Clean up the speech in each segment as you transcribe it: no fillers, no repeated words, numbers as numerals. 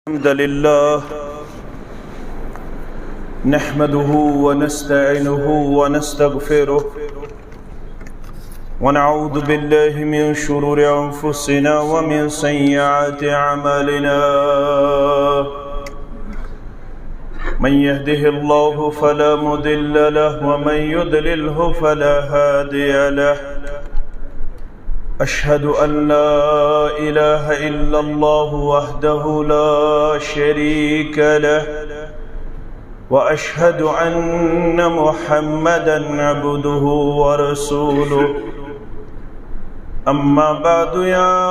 الحمد لله نحمده ونستعينه ونستغفره ونعوذ بالله من شرور أنفسنا ومن سيئات أعمالنا من يهده الله فلا مضل له ومن يضلله فلا هادي له أشهد أن لا إله إلا الله وحده لا شريك له وأشهد أن محمدا عبده ورسوله أما بعد يا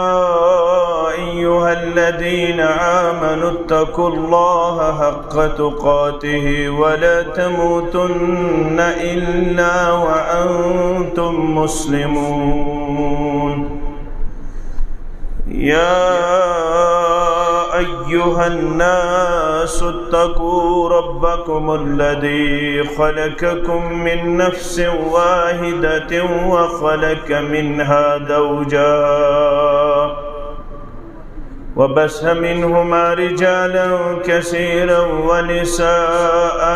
أيها الذين آمنوا اتقوا الله حق تقاته ولا تموتن إلا وأنتم مسلمون يا أيها الناس اتقوا ربكم الذي خلقكم من نفس واحدة وخلق منها زوجها وبث منهما رجالا كثيرا ونساء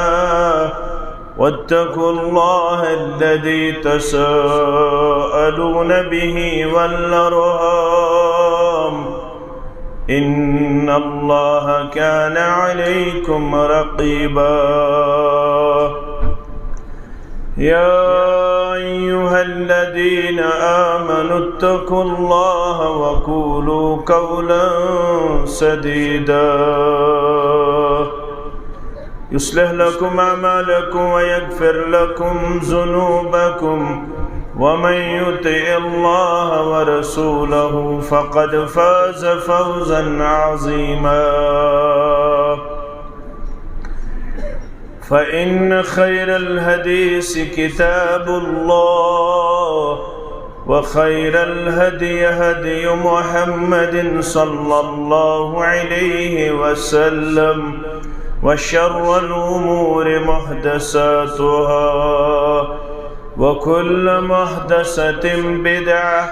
واتقوا الله الذي تساءلون به والأرحام إن الله كان عليكم رقيبا يا أيها الذين آمنوا اتقوا الله وقولوا قولا سديدا يصلح لكم أعمالكم ويغفر لكم ذنوبكم ومن يطع الله ورسوله فقد فاز فوزا عظيما فإن خير الحديث كتاب الله وخير الهدي هدي محمد صلى الله عليه وسلم وشر الأمور محدثاتها وكل محدثة بدعة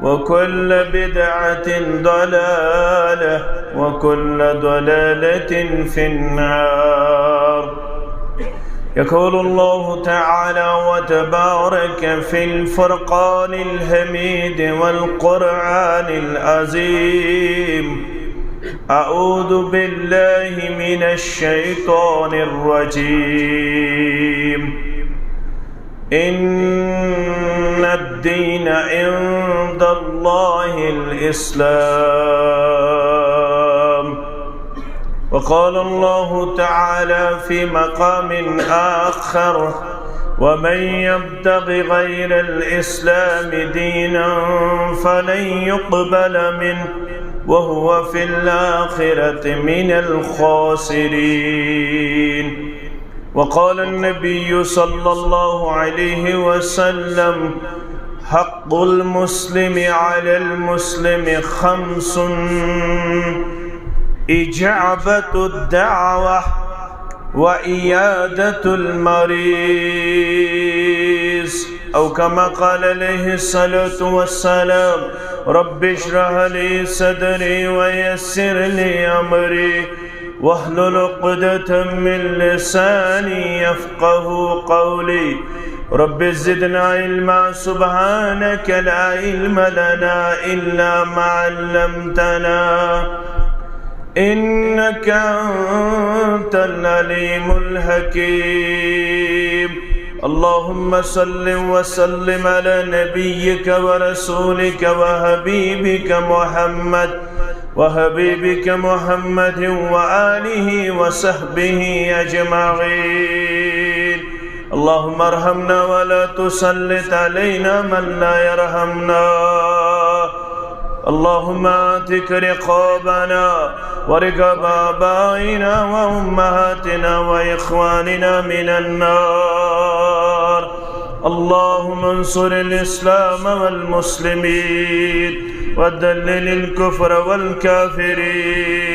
وكل بدعة ضلالة وكل ضلالة في النار يقول الله تعالى وتبارك في الفرقان الحميد والقرآن العظيم أعوذ بالله من الشيطان الرجيم إن الدين عند الله الإسلام وقال الله تعالى في مقام آخر ومن يبتغ غير الإسلام دينا فلن يقبل منه وهو في الآخرة من الخاسرين وقال النبي صلى الله عليه وسلم حق المسلم على المسلم 5 إجابة الدعوة وإيادة المريض أو كما قال عليه الصلاة والسلام رب اشرح لي صدري ويسر لي أمري واحلل عقدة من لساني يفقه قولي رب زدنا علما سبحانك لا علم لنا إلا ما علمتنا إنك أنت العليم الحكيم اللهم صل وسلم على نبيك ورسولك وحبيبك محمد وآله وصحبه أجمعين اللهم ارحمنا ولا تسلط علينا من لا يرحمنا اللهم اعتق رقابنا ورقاب آبائنا وأمهاتنا وإخواننا من النار اللهم انصر الإسلام والمسلمين وذلل الكفر والكافرين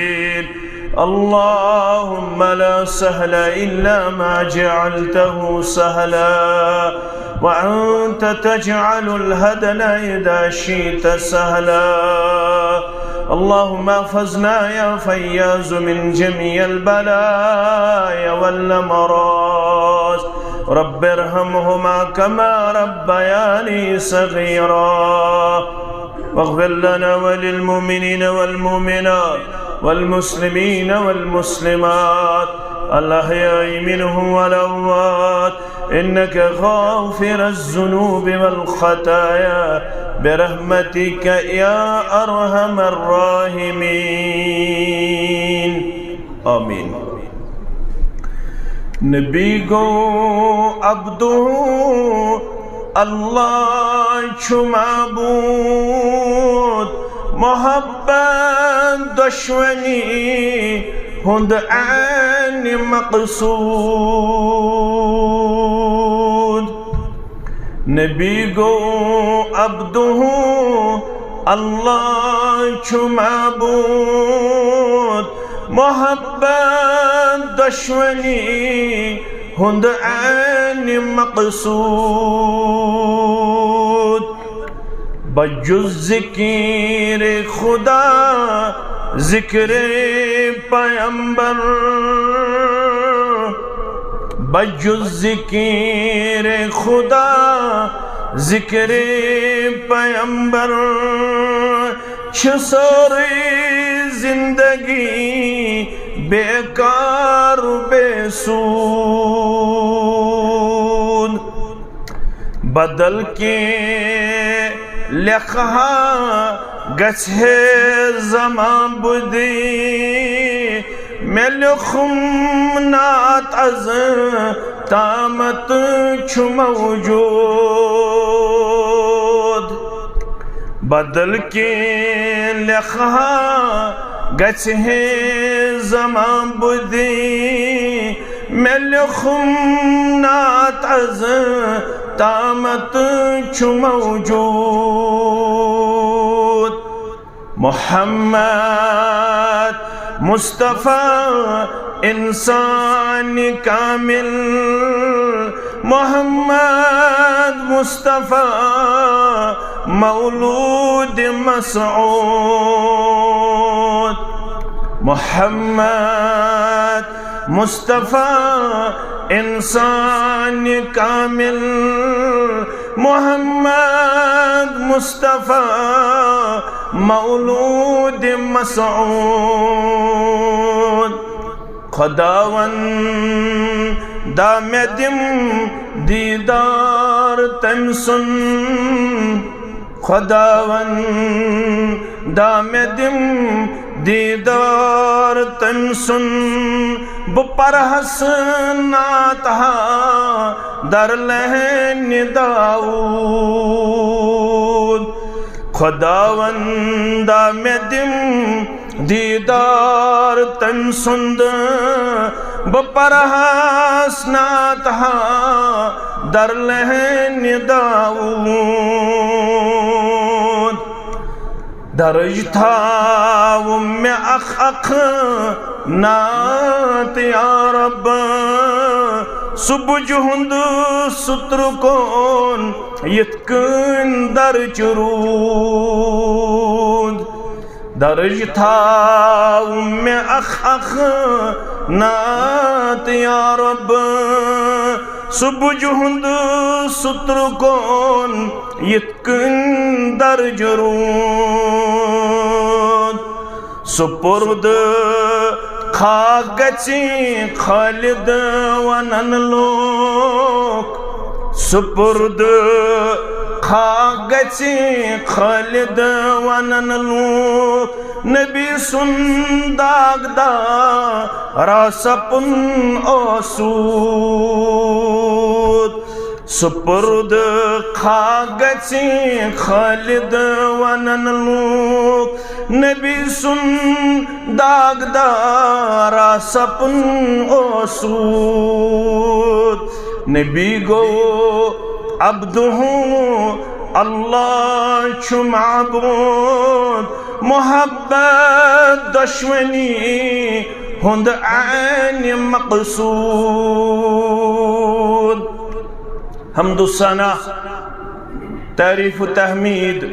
اللهم لا سهل إلا ما جعلته سهلا وأنت تجعل الهدن إذا شئت سهلا اللهم احفظنا يا فياض من جميع البلايا والأمراض رب ارحمهما كما ربياني صغيرا واغفر لنا وللمؤمنين والمؤمنات والمسلمين والمسلمات الأحياء منهم والأموات إنك غافر الذنوب والخطايا برحمتك يا أرحم الراحمين آمين نبی گو عبدو اللہ چھو معبود محبت دشمنی ہند عین مقصود نبی گو عبدو اللہ چھو معبود محبت دشمنی ہند عین مقصود بجز ذکر خدا ذکر پیمبر بجز ذکر خدا ذکر پیمبر چھساری زندگی بیکار بے سود بدل کے لکھا گچھے زمان بدی میں لکھم نات از تامت چھو موجود بدل کے لکھا گچھے زمان بدی میں لکھم نات از تامت چھو موجود محمد مصطفیٰ انسان کامل محمد مصطفیٰ مولود مسعود محمد مصطفیٰ انسان کامل محمد مصطفیٰ مولود مسعود خداوند دامدم دیدار تمسن خداوند دامدم دیدار تمسن بپرحس ناتها در لہن داود خداوند دامدم دیدار تمسن بپرحس ناتها در لہن داود درج تھا میں اخ نات یا رب صبح جہند ستر کون یتکن درج رود درج تھا میں اخ نات یا رب صبح جہند ستر کون یتکن درج رود سپرد خاگچی خالد ونن لوک سپرد خاگچی خالد ونن لوک نبی سنداگ دا راسپن آسود سپرد خاگچی خالد ونن لوک نبی سنداگ دا راسپن آسود نبی گو عبدو اللہ چھو معبود محبت دشمنی ہند عین مقصود حمد و ثنا تعریف و تحمید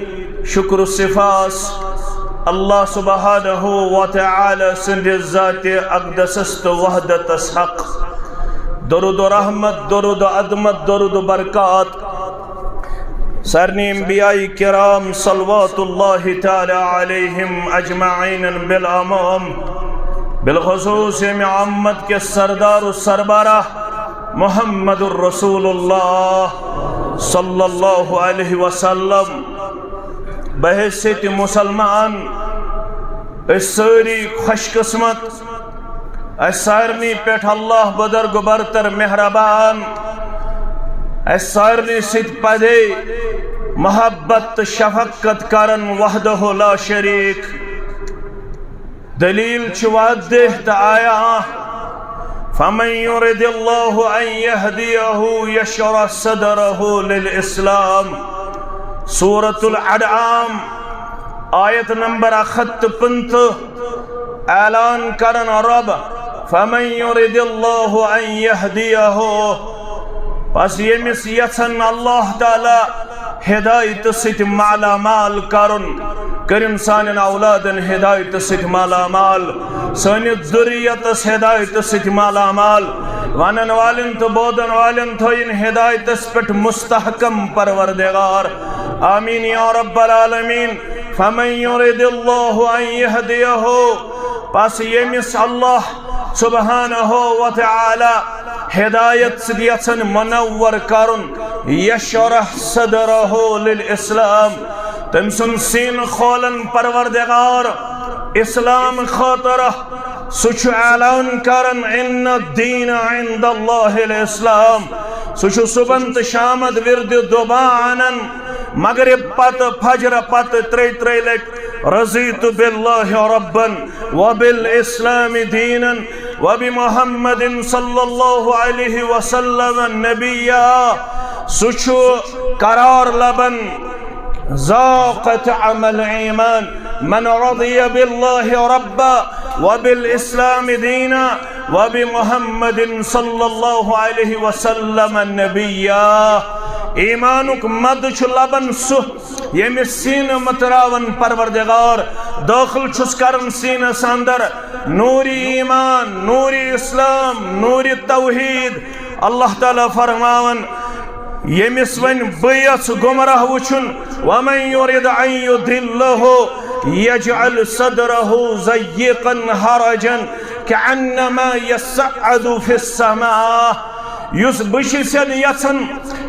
شکر و صفات अल्लाह सुब्हानहु व तआला सिंदिस ज़ाते अक़दस तो वहदतस हक़ दरूद रहमत दरूद अदमत दरूद बरकात सरनी अंबियाई किराम सल्लल्लाहु तआला अलैहिम अजमाइन बिल अमाम बिलखुसूस मुहम्मद के सरदार सरबराह मुहम्मदुर रसूलुल्लाह सल्लल्लाहु अलैहि वसल्लम बहैसियत मुसलमान सारी खुशकिस्मत सारनी पे अल्लाह बदरग बरतर मेहरबान सारनी सित पदे मोहब्बत शफकत करन वहदहु ला शरीक दलील वादह त आया फमन युरिदिल्लाहु अन यहदियहु यशरह सदरहु लिल इस्लाम सूरतुल अनआम आयत नंबर 58 ऐलान करन रब फमन युरिदिल्लाहु अन यहदियहु बस यमिस यछन अल्लाह ताला हिदायत सित मालामाल करन करिम सानन औलादन हिदायत सित मालामाल सानि ज़ुर्रियत हिदायत सित मालामाल वनन वालिन तो बोदन वालिन तो इन हिदायत पे मुस्तहकम परवरदिगार आमीन या रब्बल आलमीन फमन युरिदिल्लाहु अन यहदियहु बस यमिस अल्लाह सुब्हानहु व तआला हिदायत से यछन मुनव्वर करन यशरह सदरहु लिल इस्लाम तम सुन सीन खोलन परवरदिगार इस्लाम खातर सुच ऐलान करन इन्न दीन इंदल्लाहिल इस्लाम सुच सुबंत शामद विरद दुबानन मगरिब पत फजर पत त्रे लट रज़ीतु बिल्लाहि रब्बन व बिल इस्लाम दीनन व बि मुहम्मदिन सल्लल्लाहु अलैहि वसल्लम नबिया सुच करार लबन ज़ाक़त अमल ईमान मन रज़िय बिल्लाहि रब्बा व बिल इस्लाम दीना व बि मुहम्मदिन सल्लल्लाहु अलैहि वसल्लम नबिया ईमानुक मद लबन सुह यमि सीन मतरावन परवरदिगार दाखिल छुस करन सीनस अंदर नूरी ईमान नूरी इस्लाम नूरी तौहीद अल्लाह ताला फरमावन यमिस वन बयस गुमराह वुचुन वमन युरिद अन युदिल्लहु यजअल सदरहु ज़य्यक़न हरजन कअन्नमा यसअदु फिस समा युस बशिसन यसन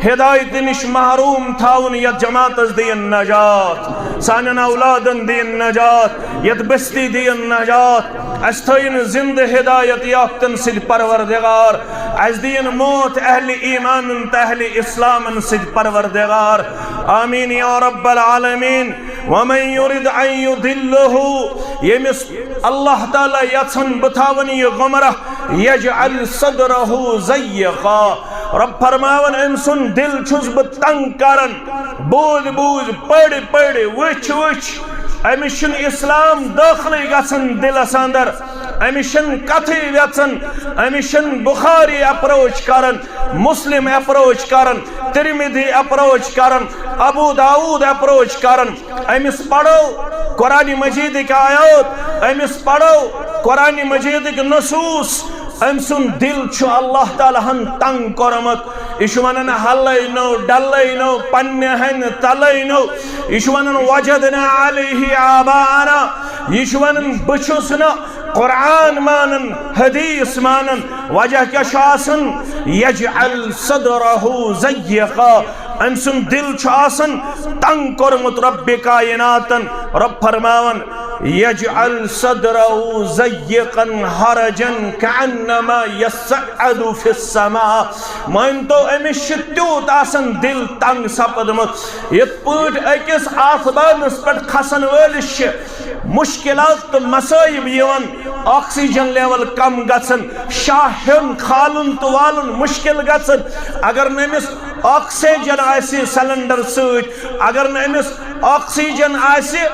हिदायत निश महरूम थाउन यत जमातस दियन नजात सानन औलादन दियन नजात यत बस्ती दियन नजात अस्तयन जिंद हिदायत याफ्तन सिद परवरदिगार अज दियन मौत अहले ईमान अहले इस्लाम सिद परवरदिगार आमीन या रब्बल आलमीन वमन युरिद अन युदिल्लहु यमिस अल्लाह ताला यछन बतावन ये गुमराह यजअल सदरहु ज़य्यक़ा रब फरमावन अमसुन दिल छुस ब तंग करन बूझ बूझ पढ़ पढ़ वुच वुच अमिशन इस्लाम दाखिल गसन दिलस अंदर अमिशन कथि यछन अमिशन बुखारी अप्रोच करन मुस्लिम अप्रोच करन तिरमिज़ी अप्रोच करन अबू दाऊद अप्रोच करन अमिस पढ़ो कुरान मजीद की आयत अमिस पढ़ो कुरान मजीद के नसूस अमसुन दिल छु अल्लाह ताला हन तंग करमत इशवनन हल्लैनो डल्लैनो पन्नेहन तलैनो इशवनन वजदना अलैहि आबाना इशवनन बचुसना कुरान मानन हदीस मानन वजह क्या शासन यजअल सदरहु ज़य्यक़ा अमसुन दिल छु आसन तंग करमत रब्बे कायनातन रब फरमावन यजअल सदरहु ज़य्यक़न हरजन कअन्नमा यसअदु फिस समा मान तो अमिस त्यूत आसन दिल तंग सपदमत यत पट अकिस आसमानस पे खसन वलिस मुश्किलात तो मसाइब यवन ऑक्सीजन लेवल कम गसन शाहन खालुन तो वालुन मुश्किल गसन अगर नमिस ऑक्सीजन आसी सिलेंडर सत अगर नमिस ऑक्सीजन आसी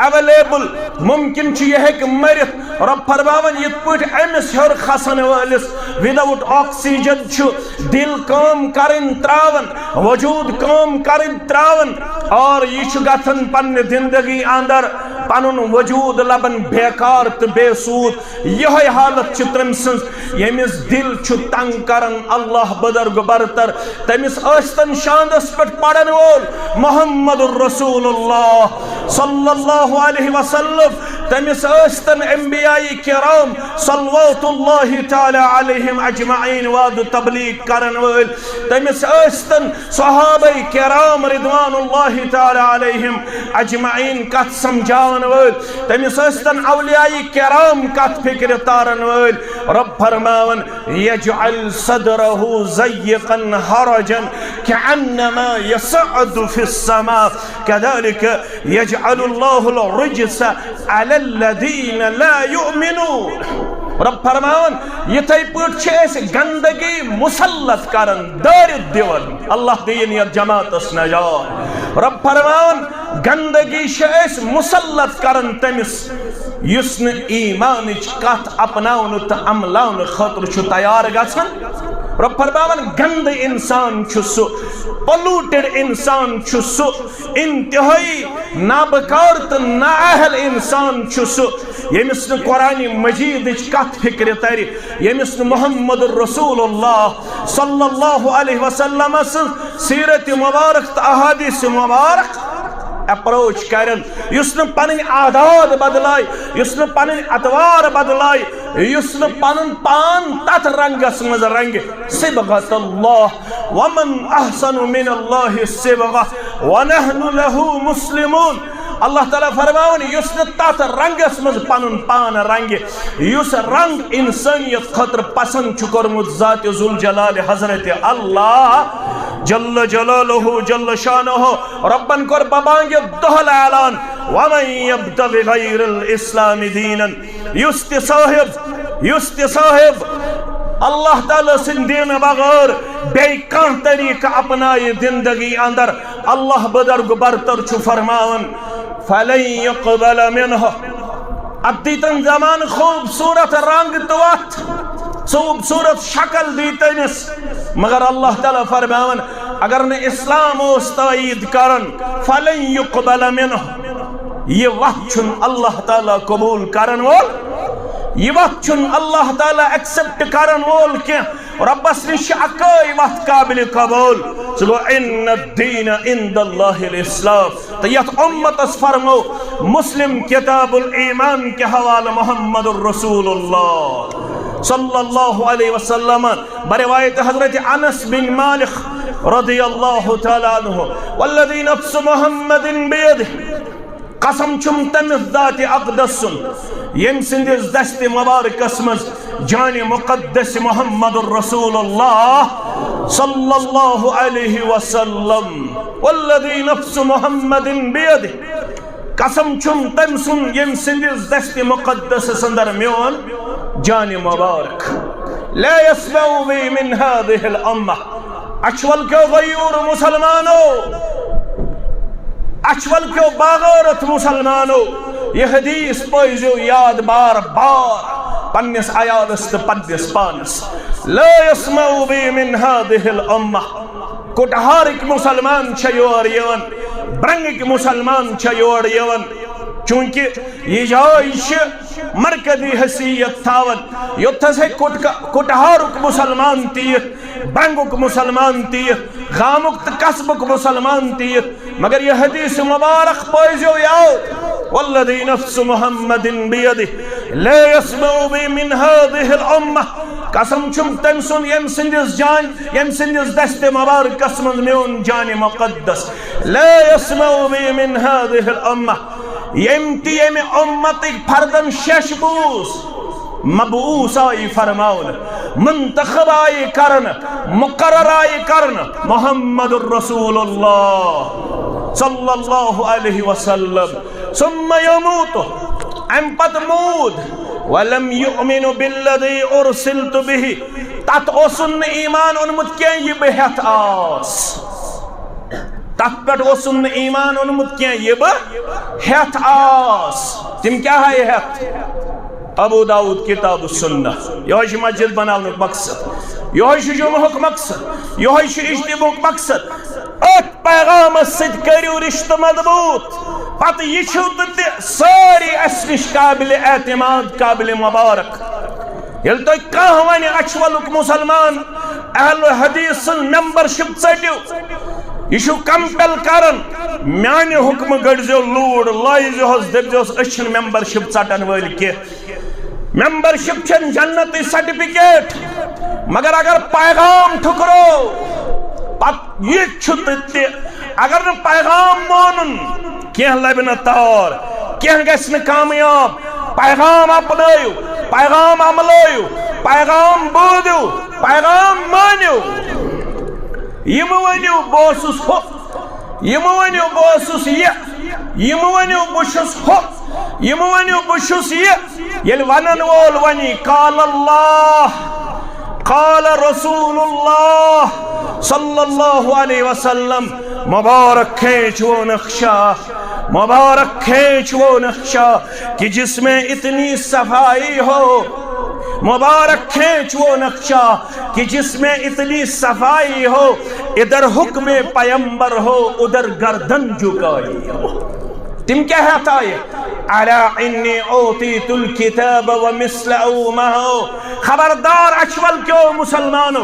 अवेलेबल मुमकिन यह मरित रब फरमावन ये पट अमिस हर खसन वालिस विदाउट ऑक्सीजन दिल काम करन त्रावन वजूद काम करन त्रावन और यह गथन पन्ने जिंदगी अंदर पनुन वजूद लबन बेकार तो बेसूद यह हालत तम यमिस दिल तंग करन अल्लाह बदरग बरतर तमिस अस्तन शानदस पे पड़न वोल मोहम्मदुर रसूलुल्लाह सल्लल्लाहु अलैहि वसल्लम तमिस अस्तन अंबियाई किराम सल्लल्लाहु तआला अलैहिम अजमईन वाद तबलीग करन वोल तमिस अस्तन सहाबा किराम रिदवानुल्लाहि तआला अलैहिम अजमईन कत समझावन वोल तमिस अस्तन औलियाई किराम कत फिक्र तारन वोल रब फरमावन यजअल सदरहु ज़य्यक़न हरजन कअन्नमा यसअदु फिस्समा कज़ालिक यजअलुल्लाहुल रिज्स अलल्लज़ीना ला युमिनून। रब फरमान यथै पे गंदगी मुसल्लत करन दारिद दिवन अल्लाह दीन या जमातस नजात। रब फरमान गंदगी मुसल्लत करन तमिस युस न ईमान कत अपनाउन तो अमलाउन खतर तैयार गछन। रब फरमान गंद इंसान सु पोल्यूटेड इंसान सु इंतहाई नाबकार तो नाअहल इंसान सु यमिस न कुरान मजीद कत फिक्र तर यमिस न मोहम्मद रसूलुल्लाह सल्लल्लाहु अलैहि वसल्लम सीरत मुबारक तो अहादीस मुबारक अप्रोच करन युस न पन आदात बदलाय युस न पन अतवार बदलाय युस न पन पान तथ रंगस मज रंग सिबगतुल्लाह वमन अहसनु मिनल्लाहि सिबगा व नहनु लहु मुस्लिमून। अल्लाह ताला फरमावन युस न तथ रंगस मज पनुन पान रंग युस रंग इंसानियत खतर पसंद चुकरमुत ज़ात जुल जलाल हजरत अल्लाह जल्ल जलालहु जल्ल शानहु रब्बन कर बबांगे दोहल ऐलान वमन यब्तगि गैरल इस्लाम दीनन युस्ति साहिब अल्लाह ताला सिन दीन बगैर बेकां तरीका अपनाए जिंदगी अंदर अल्लाह बदरग बरतर छु फरमावन फलन यक़बल मिन्हु। अब दीतन जमान खूबसूरत रंग तवत खूबसूरत शक्ल दीतनिस मगर अल्लाह ताला फरमावन अगर ने इस्लाम तईद करन फलन युक़बल मिन्हु ये वक्त अल्लाह ताला कबूल करन वोल ये वक्त अल्लाह ताला एक्सेप्ट करन वोल क्या रब्बस निश अकई वक्त काबिल कबूल चलो इन्न दीन इंदल्लाहिल इस्लाम तो यत उम्मतस फरमो मुस्लिम किताबुल ईमान के हवाले मोहम्मदुर रसूलुल्लाह सल्लल्लाहु अलैहि वसल्लम बरिवायत हजरत अनस बिन मालिक रदियल्लाहु तआला अन्हु वल्लज़ी नफ्सु मुहम्मदिन बियदिहि कसम छुम तमिस ज़ात अक़दस यम सिंदिस दस्त मुबारकस मज जान मुक़द्दस मुहम्मदुर रसूलुल्लाह सल्लल्लाहु अलैहि वसल्लम वल्लज़ी नफ्सु मुहम्मदिन बियदिहि कसम छुम तम सुन यम सिंदिस दस्त मुक़द्दस संदर म्योन जान मुबारक ला यस्मउ बी मिन हादिहिल उम्मह अचवल क्यों गयूर मुसलमानों अचवल क्यों बागौरत मुसलमानों ये हदीस पढ़ो याद बार बार पन्निस आयालस तो पन्निस पानस ला यस्मउ बी मिन हादिहिल उम्मह कुटहारिक मुसलमान छयोर यवन ब्रंगिक मुसलमान छयोर यवन चूंकि ये जाइश मरकजी हैसियत थावन युद्ध से कुटहारुक मुसलमान तीत ब्रंगुक मुसलमान तीत गामुक कसबुक मुसलमान तीत मगर ये हदीस मुबारक पढ़ो याद वल्लज़ी नफ्सु मुहम्मदिन बियदिहि ला यस्मउ बी मिन हादिहिल उम्मह कसम छुम तम सुन यम सिंदिस जान यम सिंदिस दस्त मुबारकस मज म्योन जान मुक़द्दस ला यस्मउ बी मिन हादिहिल उम्मह यमती यम उम्मतिक फर्दन शशबूस मबूस आई फरमाउन मुंतखब आई करन मुकर्रर आई करन मुहम्मदुर रसूलुल्लाह सल्लल्लाहु अलैहि वसल्लम सुम्मा यमूतु अम पत मूद वलम युमिनु बिल्लज़ी उरसिलतु बिही तत ओसुन ईमान उन्मुत क्या ये बेहत आस तत पर ओसुन ईमान उन्मुत क्या ये बेहत आस तिम क्या है हेत अबू दाऊद किताब सुन्नह यह मस्जिद बनाने मकसद यह जुमुक मकसद यह इज्तिमाउक मकसद अत पैगाम सद करियो रिश्ते मजबूत पत यह सारी अस नश काबिल एतमाद काबिल मुबारक यल तुम कह वन अछवलुक मुसलमान अहल हदीस मेंबरशिप चटो यह कंपेल करन मान हुक्म गड़ो लूर लाइजोस दपजोस अच्छन मेंबरशिप चटन वल कह मेंबरशिप जन्नत सर्टिफिकेट मगर अगर पैगाम ठुकरो पत यह अगर न पैगाम मानुन कह लब न तौर कह गि कामयाब पैगाम अपनायु पैगाम अमलायु पैगाम बोधु पैगाम मानो यम वनु बोसुस हो यम वनु बोसुस यम वनु बुशुस हो यम वनु बुशुस येल वनन वोल वनी काल अल्लाह काल रसूलुल्लाह सल्लल्लाहु अलैहि वसल्लम मुबारक खेच वो नक्शा मुबारक खेच वो नक्शा कि जिसमें इतनी सफाई हो मुबारक खेच वो नक्शा कि जिसमें इतनी सफाई हो इधर हुक्म पैगंबर हो उधर गर्दन झुकाई हो तुम क्या है ये अला इन्नी औतीतुल किताब व मिस्लहु मअहु खबरदार अछवल क्यों मुसलमानो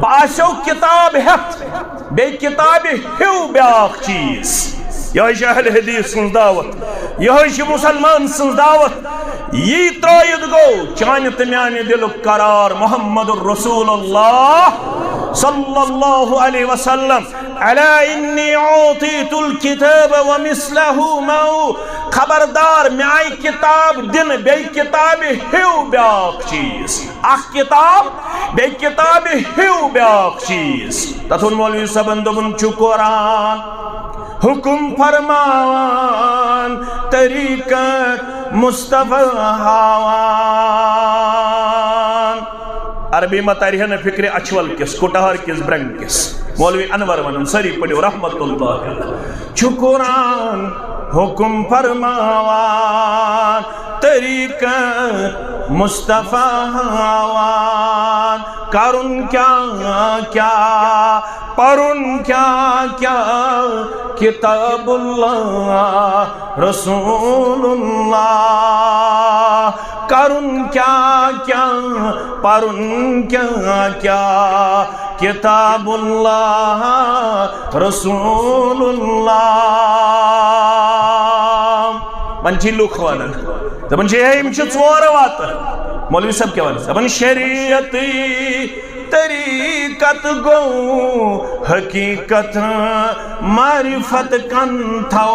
बाशो किताब हेत बे किताब हिउ ब्याख चीज यह अहल हदीस सं दावत यह मुसलमान सं दावत यी त्रयद गो चान तो म्यान दिलुक करार मुहम्मदुर रसूलुल्लाह सल्लल्लाहु अलैहि वसल्लम अला इन्नी औतीतुल किताब व मिस्लहु मअहु खबरदार म्याय किताब दिन बे किताब हिउ ब्याख चीज अख किताब बे किताब हिउ ब्याख चीज तथुन मौलवी सबन दोबन छु कुरान हुकुम फरमान तरीक़त मुस्तफा हावान अरबी में तारीह न फिक्र अछवल किस कुटहर किस ब्रंग किस मौलवी अनवर वनन सरी पढ़ो रहमतुल्लाह छु कुरान हुकुम फरमान तरीक़त मुस्तफा हावान करुन क्या क्या परुन क्या क्या किताबुल्लाह रसूलुल्लाह करुन क्या क्या परुन क्या क्या किताबुल्लाह रसूलुल्लाह मंची लुख वनन दपन यम चोर वात मौलवी सब क्या वन दपन शरीयती तरीक़त गो हकीकत मारिफत कन थो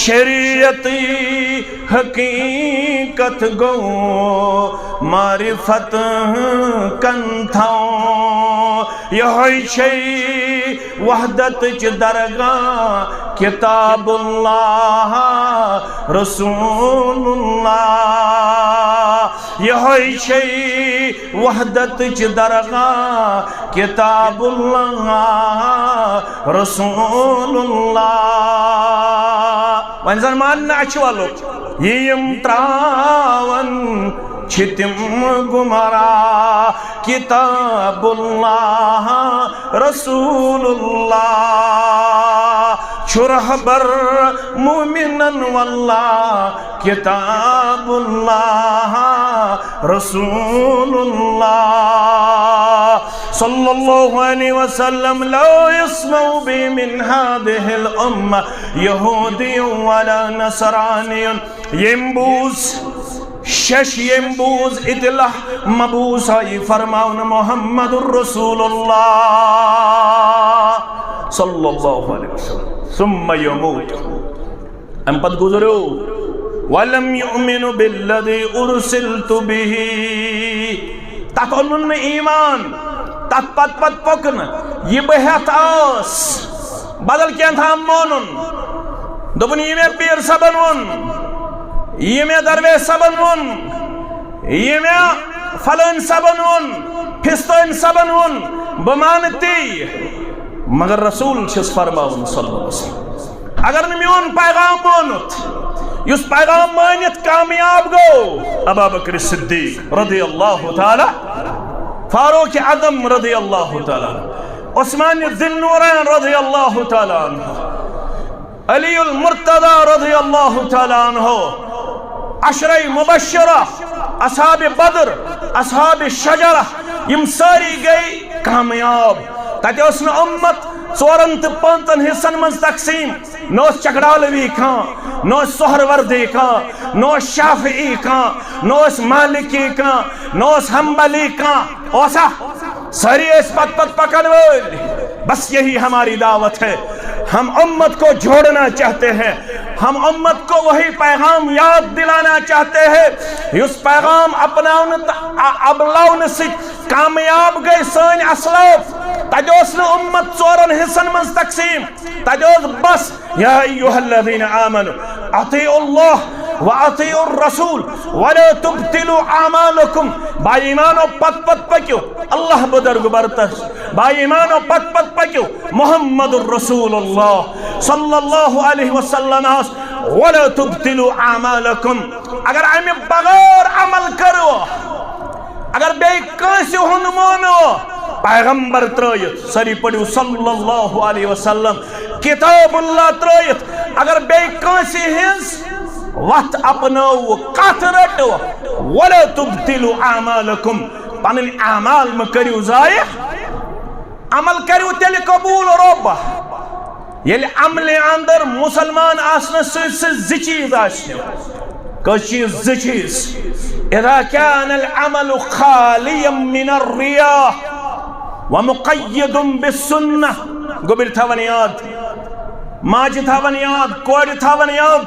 शरीयती हकीकत गो मारिफत कन थो यह वहदत च दरगाह किताबुल्लाह रसूलुल्लाह यह वहदत च दरगाह किताबुल्लाह रसूलुल्लाह वन जन मान अछवलो यम त्रावन छितिम गुमरा किताबुल्लाह रसूलुल्लाह शुरहबर मुमिनन वल्लाह किताबुल्लाह रसूलुल्लाह सल्लल्लाहु अलैहि वसल्लम ला यस्मउ बि मिन हादिहिल उम्मा यहूदियुन वला नसरानियुन यम्बूस शश यम्बूज इतला मबूसा फरमाउन मुहम्मदुर रसूलुल्लाह सल्लल्लाहु अलैहि वसल्लम सुम्मा यमूत अम पद गुजरो वलम युमिनु बिल्लज़ी उरसिलतु बिही ततोनुन ईमान तत पत पत पकन ये बहत आस बदल क्या था मोनुन दोपन ये में पीर सबन वन ये में दरवेश सबन वन ये में फलन सबन वन फिस्तन सबन वन बमानती मगर रसूल छिस फरमाउन सल्लल्लाहु अलैहि वसल्लम अगर न म्योन पैगाम मानुत युस पैगाम मानित कामयाब गो अबू बकर सिद्दीक रज़ियल्लाहु ताला फारूक आज़म रज़ियल्लाहु ताला उस्मान ज़ुन्नूरैन रज़ियल्लाहु ताला अलीउल मुर्तदा रज़ियल्लाहु तआला अन्हु, अशरे मुबश्शिरा, असहाब बद्र, असहाब शजरा, यम सारी गई कामयाब। तत ओस न उम्मत 4 तो 5 हिस्सन मज तकसीम, न चकडालवी खां, न सोहरवर्दी खां, न शाफी खां, न मालिकी खां, न हम्बली खां, ओसा सारी पत पकड़ वाली। बस यही हमारी दावत है। हम उम्मत को जोड़ना चाहते हैं, हम उम्मत को वही पैगाम याद दिलाना चाहते हैं। उस पैगाम अपनाउन से कामयाब गए सन असलाफ। तजोस न उम्मत 4 हिस्सन मज तकसीम, तजोस बस या अय्युहल्लज़ीना आमनु अतीउल्लाह व अतीउर रसूल वला तुब्तिलु आमालकुम। बाईमानो पत पक्यो अल्लाह बुजुर्ग बरतस, बाईमानो पत पक्यो मुहम्मदुर रसूलुल्लाह सल्लल्लाहु अलैहि वसल्लम वला तुब्तिलु आमालकुम। अगर अमे बगैर अमल करो, अगर बे कांसे हुन मानो, पैगंबर त्रयित सरी पढ़ो सल्लल्लाहु अलैहि वसल्लम, किताबुल्लाह त्रयित, अगर बे कांसे हिंस वत अपनो कथ रटो, वला तुब्तिलु आमालकुम, पन अमाल म करियो जाय, अमल करियो तेल कबूल रब। येले अमल अंदर मुसलमान आसने से ज चीज आसने, कस चीज ज चीज, इज़ा कान अल अमल खालियम मिन अर्रिया व मुक़य्यदुन बिस्सुन्नह। गोबिर थवन याद, माज थवन याद, कोड़ थवन याद,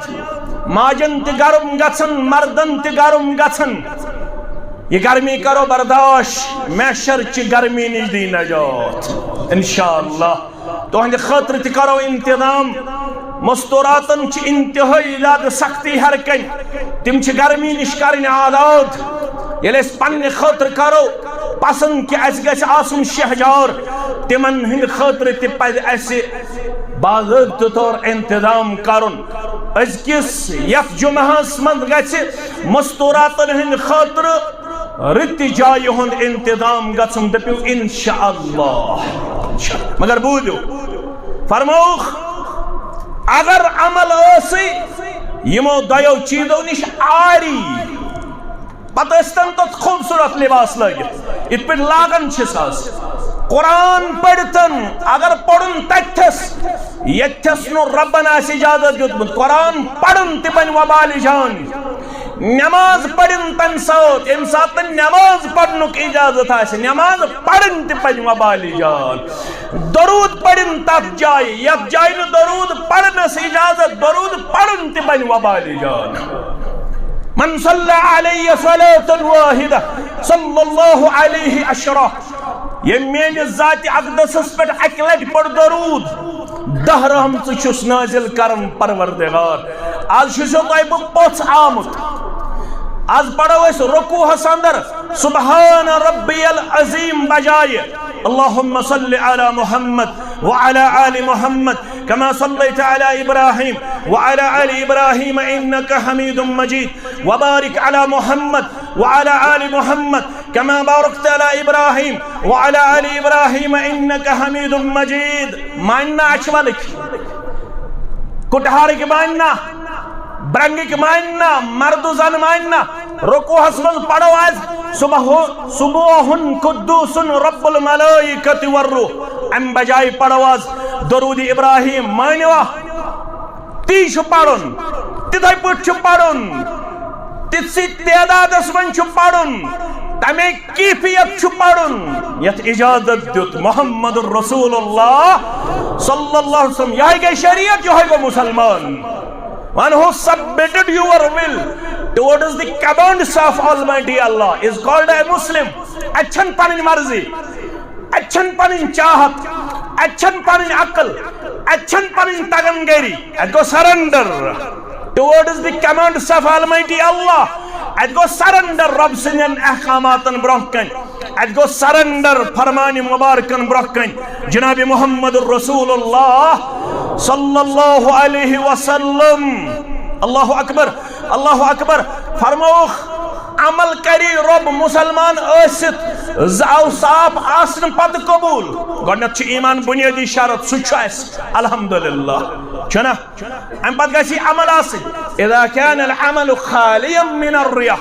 माजन ते गरम गछन, मर्दन ते गरम गछन। ये गर्मी करो बर्दाश्त, मैशर च गर्मी निश दी नजात इंशाअल्लाह। तुहंद खतर ते करो इंतजाम। मस्तूरातन च इंतहाई ज्यादा सख्ती हर कन, तिम च गर्मी निश करन आजाद। येले पन्ने खतर करो पसंद कि अस गछ आसुन शहजार, तिमन हिंद खतर ते पद अस बाज़ाब्त तौर इंतजाम करुन। अजकिस यथ जुमहस मज गछ मस्तूरातन हिंद खतर रित जाय हुंद इंतजाम गछुन, दपियो इंशाअल्लाह। मगर बूझो फरमौख, अगर अमल यमो दयो चीजों निश आरी, पतन तो खूबसूरत लिबास लगित इत पे लागन कुरान पढ़तन, अगर पढ़न तथस यथस नो रब्बन आस इजाजत दितमुत, कुरान पढ़न ते बन वबाल जान। नमाज पढ़न तन सात यम सात नमाज पढ़नुक इजाजत आस, नमाज पढ़न ते बन वबाल जान। दरूद पढ़न तथ जाय यथ जाय न दरूद पढ़नस इजाजत, दरूद पढ़न ते बन वबाल जान। मन सल्ला अलैहि सलातन वाहिदा सल्लल्लाहु अलैहि अशरा। ये मेरे जाति अक़दसस पे अक लट पढ़ दरूद, 10 रहमत छुस नाजिल करन परवरदिगार। आज छुसो तोय बह पोछ आमुत, आज पढ़ो रुकूहस अंदर सुबहान रब्बियल अज़ीम बजाय अल्लाहुम्मा सल्लि अला मुहम्मद व अला आलि मुहम्मद कमा सल्लैता अला इब्राहीम व अला आलि इब्राहीम इन्नका हमीदुम मजीद व बारिक अला मुहम्मद व अला आलि मुहम्मद कमा बारकता अला इब्राहीम व अला आलि इब्राहीम इन्नका हमीदुम मजीद। मानना अचवलिक कुटहार के मानना, ब्रंगिक मानना, मर्दु जन मानना। रुकूहस मज पढ़ो आज सुबहुन कुद्दूसुन रब्बुल मलाइकति वर्रूह। अम बजाय पढ़ो आज दरूद इब्राहीम मानवा, ती पढ़ुन, तिथै पे पढ़ुन, तिथसी तादादस मन पढ़ुन, तमे कैफियत पढ़ुन यथ इजाजत दित मुहम्मदुर रसूलुल्लाह सल्लल्लाहु अलैहि वसल्लम। यह गई शरीयत जो है वो मुसलमान। One who submitted your will towards the commands of Almighty Allah is called a Muslim. अच्छन पनिन मर्जी, अच्छन पनिन चाहत, अच्छन पनिन अकल, अच्छन पनिन तगनगरी, and go surrender towards the commands of Almighty Allah, and go surrender Rabb sinin ahkamatan brohkan, and go surrender farmani mubarakan brohkan Janabi Muhammadur Rasulullah सल्लल्लाहु अलैहि वसल्लम। अल्लाहु अकबर, अल्लाहु अकबर। फरमाओ अमल करी रब मुसलमान साफ आसन पत कबूल गडनत ईमान बुनियादी शरत सह अल्हम्दुलिल्लाह छना अम पत गसी अमल आसिन इदा कान अल अमल खालियन मिन अर्रिया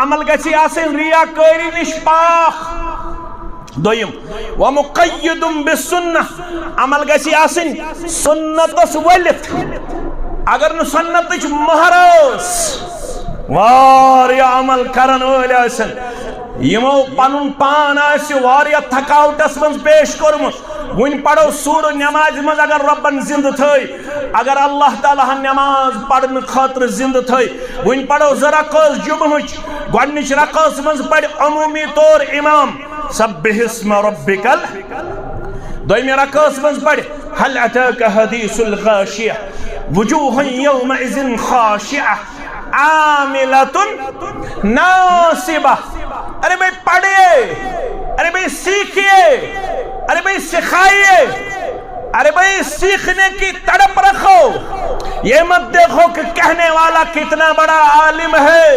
अमल गसी आसिन रियाकारी निश पाक दोयम व मुक़य्यदुन बिस्सुन्नह अमल गसी आसिन सुन्नतस वलित अगर न सुन्नतच महरस वारिया अमल करन वल आसन यमो पनुन पान आसि वारिया थकावटस मज पेश कोरमुत वन पढ़ो सूर नमाज मज अगर रब्बन जिंद थई अगर अल्लाह ताला नमाज पढ़न खातिर जिंद थई वन पढ़ो ज रकअत जुमहुच गडनिच रकअत मज पढ़ अमूमी तौर इमाम सब्बिहिस्म रब्बिकल दोयमी रकअत मज पढ़ हल अताका हदीसुल गाशिया वुजूहुन यौमइज़िन खाशिआ आमिलतुन नासिबा। अरे भाई पढ़िए, अरे भाई सीखिए, अरे भाई सिखाइए, अरे भाई सीखने की तड़प रखो। ये मत देखो कि कहने वाला कितना बड़ा आलिम है,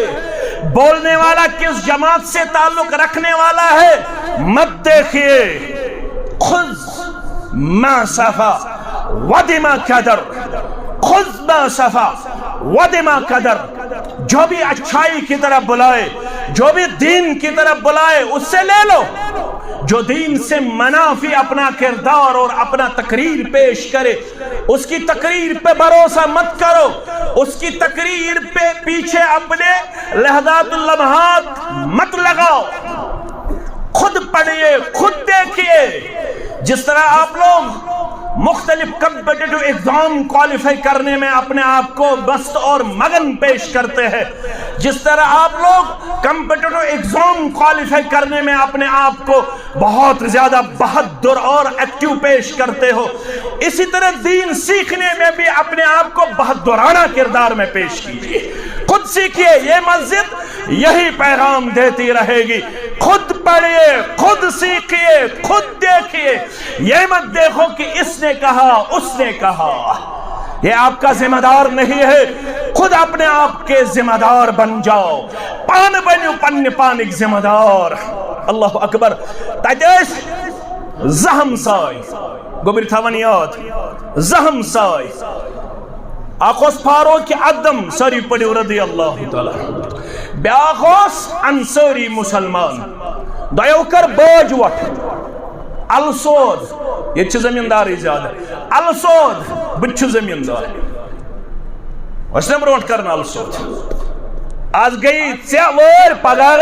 बोलने वाला किस जमात से ताल्लुक रखने वाला है, मत देखिए। खुद मा सफा वदिमा कदर, खुद मा सफा वदिमा कदर, जो भी अच्छाई की तरफ बुलाए, जो भी दीन की तरफ बुलाए उससे ले लो। जो दीन से मनाफी अपना किरदार और अपना तकरीर पेश करे उसकी तकरीर पे भरोसा मत करो, उसकी तकरीर पे पीछे अपने लहज़ातुल लम्हात मत लगाओ। खुद पढ़िए, खुद देखिए। जिस तरह आप लोग मुख्तलिफ कॉम्पिटिटिव एग्जाम क्वालिफाई करने में अपने आप को मस्त और मगन पेश करते हैं, जिस तरह आप लोग कॉम्पिटिटिव एग्जाम क्वालिफाई करने में अपने आप को बहुत ज्यादा बहादुर और एक्टिव पेश करते हो, इसी तरह दीन सीखने में भी अपने आप को बहादुराना किरदार में पेश कीजिए। खुद सीखिए, ये मस्जिद यही पैगाम देती रहेगी। खुद पढ़िए, खुद सीखिए, खुद देखिए। ये मत देखो कि इसने कहा, उसने कहा। ये आपका जिम्मेदार नहीं है। खुद अपने आप के जिम्मेदार बन जाओ। पान बनो पन्ने पानिक जिम्मेदार। अल्लाह अकबर। तदेश जहम साय गोबिर थवन याद जहम साय आखोस फारूक अदम सरी पड़ो रदी अल्लाह ताला ब्याखोस अंसारी मुसलमान दयो कर बोझ वट अलसोद ये जमींदारी ज्यादा अलसोद बच जमींदार वसम ब्रोट कर अलसोद आज गई वर पगार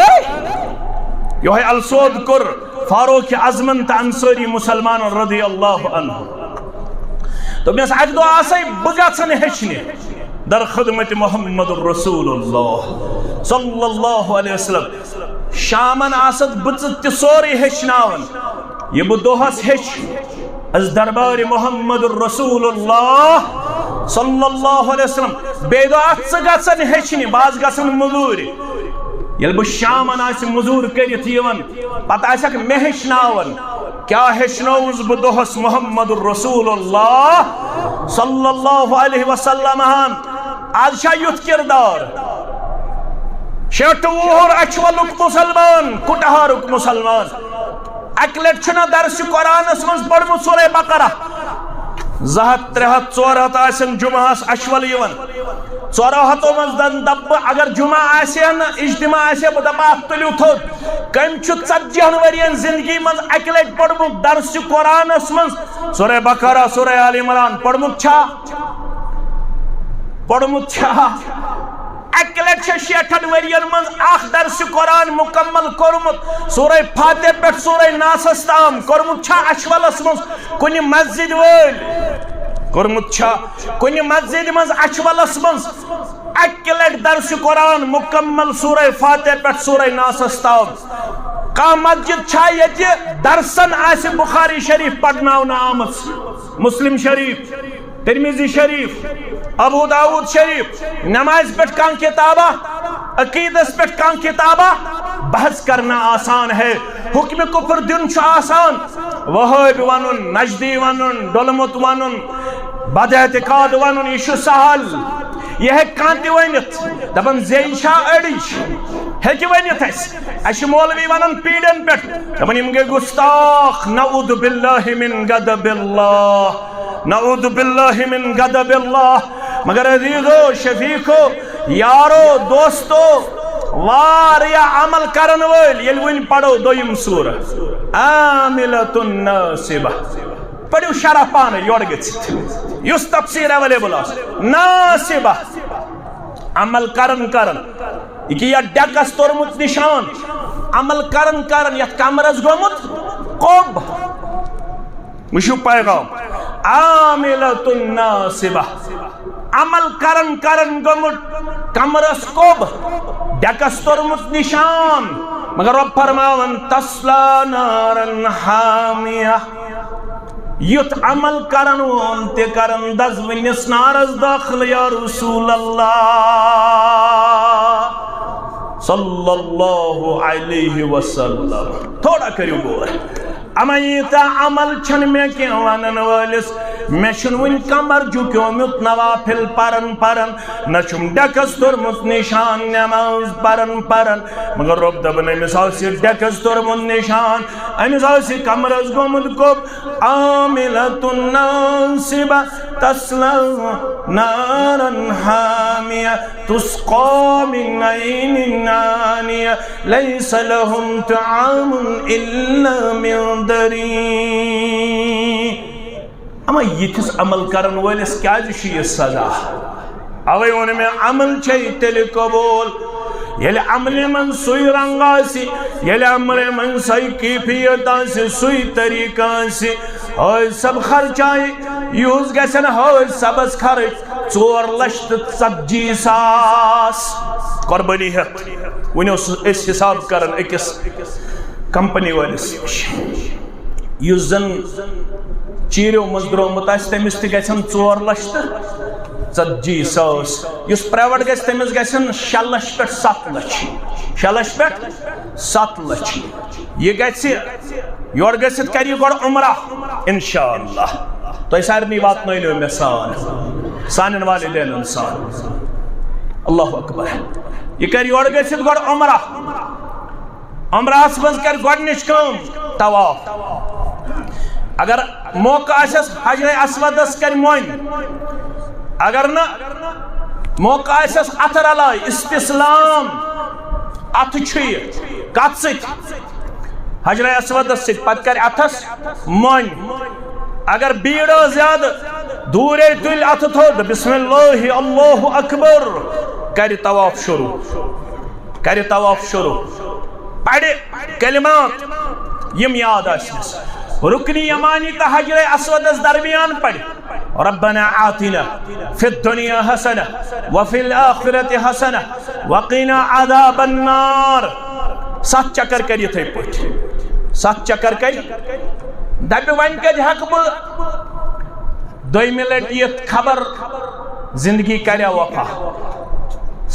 यो अलसोद कोर फारूक आजमन तो अंसारी मुसलमान रदी अल्लाह अन्हु तो मैं आज दो आसे बगन हेचने दर खदमत मोहम्मद रसूलुल्लाह सल्लल्लाहु अलैहि वसल्लम शामन आसद बच सोरे हेचनावन ये बह दोहस हेच अज दरबार मोहम्मद रसूलुल्लाह सल्लल्लाहु अलैहि वसल्लम बे दो गन हेचने बाज गसन मजूर ये बह शामन मजूर कर पत मे हेचनावन क्या हेचनौस बह दोहस मोहम्मद रसूलुल्लाह सल्लल्लाहु अलैहि वसल्लम आज छा युथ किरदार शेट वुहर अचवलुक मुसलमान कुटहारुक मुसलमान अक लट छना दर्स कुरानस मज पढ़मुत सूरह बकरा 200-300-400 जुमास अशवल यवन 400 मज दब अगर जुमा आसे न इज्तिमा आसे बह दपा तुलियो थोद कम 40 वरियन जिंदगी मज अक लट पढ़मुत दर्स कुरानस मज सूरह बकरा सूरह आल इमरान पढ़मुत छा अक लट 60 वरियन मज आख दर्स कुरान मुकम्मल कोरमुत सूरह फातिह पे सूरह नास ताम कोरमुत छा अशवलस मज कुन मस्जिद वल कोरमुत छा कुन मस्जिद मज अशवलस मज अक लट दर्स कुरान मुकम्मल सूरह फातिह पे सूरह नास ताम का मस्जिद छा ये दर्सन आसे बुखारी शरीफ पढ़नावना आमत मुस्लिम शरीफ तिरमिजी शरीफ अबू दाऊद शरीफ नमाज पे कान किताबा अकीदस पे कान किताबा बहस करना आसान है हुक्म कुफर दिन आसान वहाब वन नजदी वन डोलमुत वन बदएतिकाद वन यह सहल यह कांति वनित दपन जे अड़िज हेकि वनित अस मौलवी वनान पीड़न पे दपान यम गए गुस्ताख नऊदु बिल्लाहि मिन गदबिल्लाह नऊदु बिल्लाहि मिन गदबिल्लाह। मगर अजीजो शफीको यारो दोस्तो वारिया अमल करन वल ये वन पढ़ो दोयम सूरह आमिलतुन नासिबा पढ़ो शरह पान योड़ गथित युस तफसीर अवेलेबल नासिबा अमल करन करन या डकस तोरमुत निशान अमल करन करन यथ कमरस गोमुत कोब मुशु पैगाम आमिलतुन नासिबा अमल करन करन गोमुत कमरस कोब डकस तोरमुत निशान मगर रब फरमावन तस्ला नारन हामिया युत अमल करन वोन ते करन दजविनिस नारस दाखिल या रसूल अल्लाह सल्लल्लाहु अलैहि वसल्लम। थोड़ा करियो गौर अमयता अमल छन में के वनन वालिस मे छन वन कमर झुक्योमुत नवाफिल परन परन न छुम डकस तोरमुत निशान नमाज परन परन मगर रब दबन मिसाल से डकस तोरमुत निशान मिसाल से कमरस गोमुत को आमिलतुन नासिबा तस्ला नारन हामिया तुस्का मिन ऐनिन आनिया लैसा लहुम तआमुन इल्ला मिन दरी। अमा यिथिस अमल करन वलिस क्या ये सजा अवे वन में अमल तेल कबूल ये अमल मन सुई रंग ये अमल मन सही कैफियत सुई तरीका सब खर्चाए यूज गसन सबस खर्च 4,40,000 कुर्बानी वन हिसाब कर अकिस कंपनी वालिस युस जन चीरो मज द्रोमुत तमिस तन 4,40,000 युस प्राइवेट गमिस गन 6 लाख पे 7 लाख 6 लाख पे 7 लाख यह योर गसित कर उमरा इंशाअल्लाह तो सारे वात मे सान वालिदैन सान अल्लाह अकबर यह कर योर गसित उमरा उमरास मज कर गोडनिच कम तवाफ अगर मौका आसस हजर अस्वदस कर मोन अगर न मौका आसस अथ रलाय इस्तिस्लाम अथ कत सत हजर अस्वदस सत पत कर अथस मोन अगर भीड़ ज्यादा दूर तुल अथ थोद बिस्मिल्लाह अल्लाहु अकबर कर तवाफ शुरू पढ़े कलिमात यम याद आसनस रुकनी यमानी ता हजर अस्वदस दरमियान पढ़ रब्बना आतिना फिद दुनिया हसना व फिल आखिरति हसना वक़िना अज़ाबन नार 7 चक्कर कर थे पठ 7 चक्कर कर दब वन कद हक बह दोयमि लट ये खबर जिंदगी कर्या वफा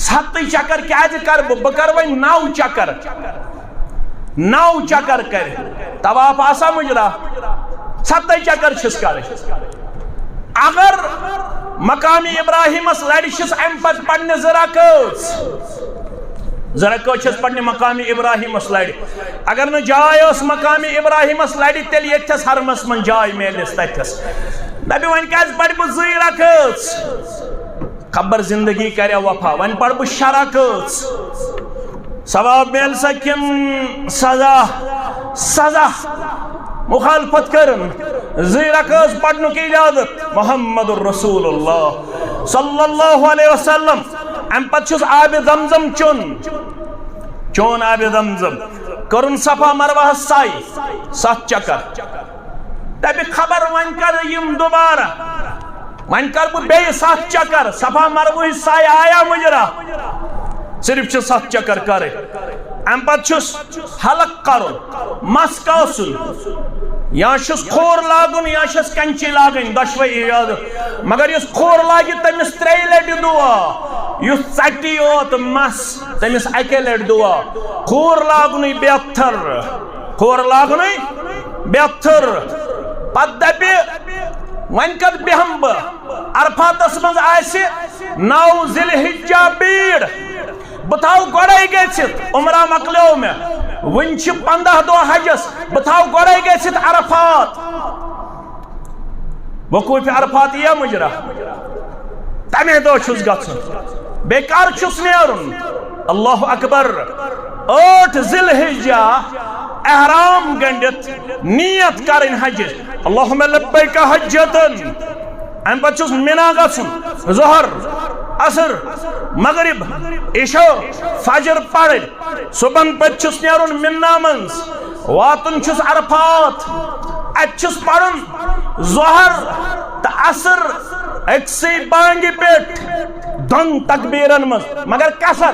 7 चक्कर क्या कर बह कर वन 9 चक्कर 9 चक्कर कर तवाफ आसा मुजरा 7 चक्कर कर अगर मकामी इब्राहिम लड़िस अम पे पढ़ने जरकत पढ़ने मकामी इब्राहिम लड़ अगर न जाय मकामी इब्राहिम लड़ तेल यस हरमस मन जाय मेलिस तथस दबि वन क्या पढ़ बह 2 रकत खबर जिंदगी कर वफा वन पढ़ बह 6 रकत सवाब मिल सकिन सजा सजा मुखालफत करन 2 रकत पढ़ने की इजाजत मोहम्मदुर रसूलुल्लाह सल्लल्लाहु अलैहि वसल्लम अम पत आब जमजम चोन आब जमजम करन सफा मरवा साई 7 चक्कर तब खबर वन कर यम दोबारा वन कर बे 7 चक्कर सफा मरवा साई आया मुजरा सिर्फ 7 चक्कर कर अम पे हलक कर मस कासन या खोर लागुन या कंची लागन दशवे इजाजत मगर इस खोर लागे तमिस 3 लट दुआ युस चटी ओत मस तमिस 1 लट दुआ खोर लागुन बेहतर पत दबि वन कद बेहम बह अरफातस मज 9 जिलहिज्जा बताओ गोड़े गचित उमरा मकलो में वन 15 दो हजस बताओ गोड़े गचित अरफात वकूफ अरफात या मुजरा तमे दो छुस गछुन बेकार छुस नेरुन अल्लाह अकबर 8 जिलहिज्जा एहराम गंडित नियत करें हज अल्लाहुम्मा लब्बैक हज्जतन अम पचुस मिना गछुन ज़ोहर असर मगरिब इशा फजर पढ़ सुबह पचुस नेरुन मिन्ना मंस वातुन छुस अरफात अचुस पढ़ुन ज़ोहर त असर एक्सी बांगी पेट दन तकबीरन मज मगर कसर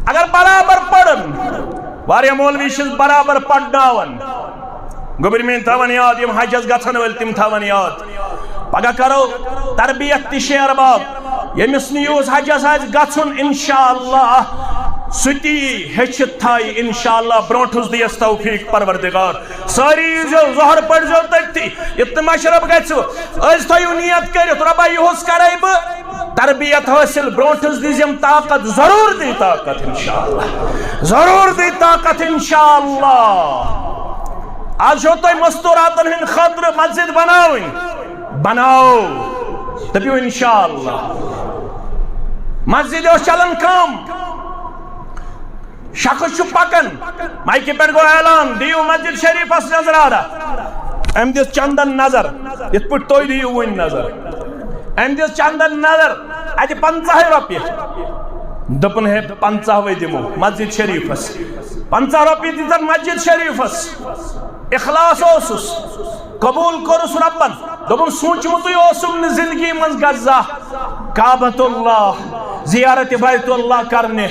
अगर बराबर पढ़न वारिया मौलवी शिज बराबर पढ़नावन गोबर में थवन याद यम हजस गछन वल तिम थवन याद पगा करो तरबियत ति शेर बाब यमिस न्यूज हजस आज गछन इंशाअल्लाह सुती हेचत थाई इंशाअल्लाह ब्रोंठुस दियस तौफीक परवरदिगार सारी जो ज़ोहर पढ़ जो तकती इतने मशरब गछु अज थयु नियत करित रबा युस करय ब तरबियत हासिल ब्रोंठुस दिजम ताकत जरूर दी ताकत इंशाअल्लाह जरूर दी ताकत इंशाअल्लाह आज हो तो मस्तूरातन हिन खातिर मस्जिद बनाओ तबियो इंशाअल्लाह मस्जिद चलन कम शख्स पकन माइक पे गो ऐलान दियो मस्जिद शरीफ नजर आ रहा अम दिस चंदन नजर इत पे तो दियो वन नजर अम दिस चंदन नजर अत 50 रुपये दपन है 50 वे दिमो मस्जिद शरीफस 50 रुपये दितन मस्जिद शरीफस इखलास ओसुस कबूल करुस रब्बन दपन सोचमुतुय ओसुम जिंदगी मज गजा काबतुल्लाह जियारत बैतुल्लाह करने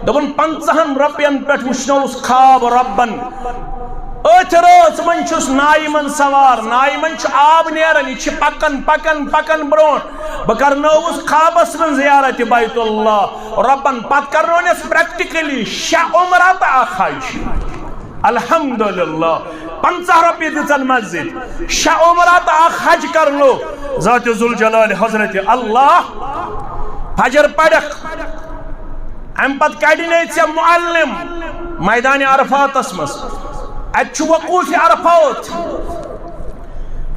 दपन 50 रुपयन पे वुशनौस खाब रब्बन अथ मन नाइमन सवार नाइमन आब नेरन यह पकन पकन पकन ब्रोह बह करनौस खाबस मन जियारत बैतुल्लाह रब्बन पत करनोनस प्रैक्टिकली 6 उम्रा तो हज अल्हम्दुलिल्लाह 50 रुपये दिचन मस्जिद 6 उम्रा तो हज करनो ज़ात जुल जलाल हजरत अल्लाह फजर पढ़क अम पत कड़े मुअल्लिम मैदान अरफातस मज अत वकूफ अरफात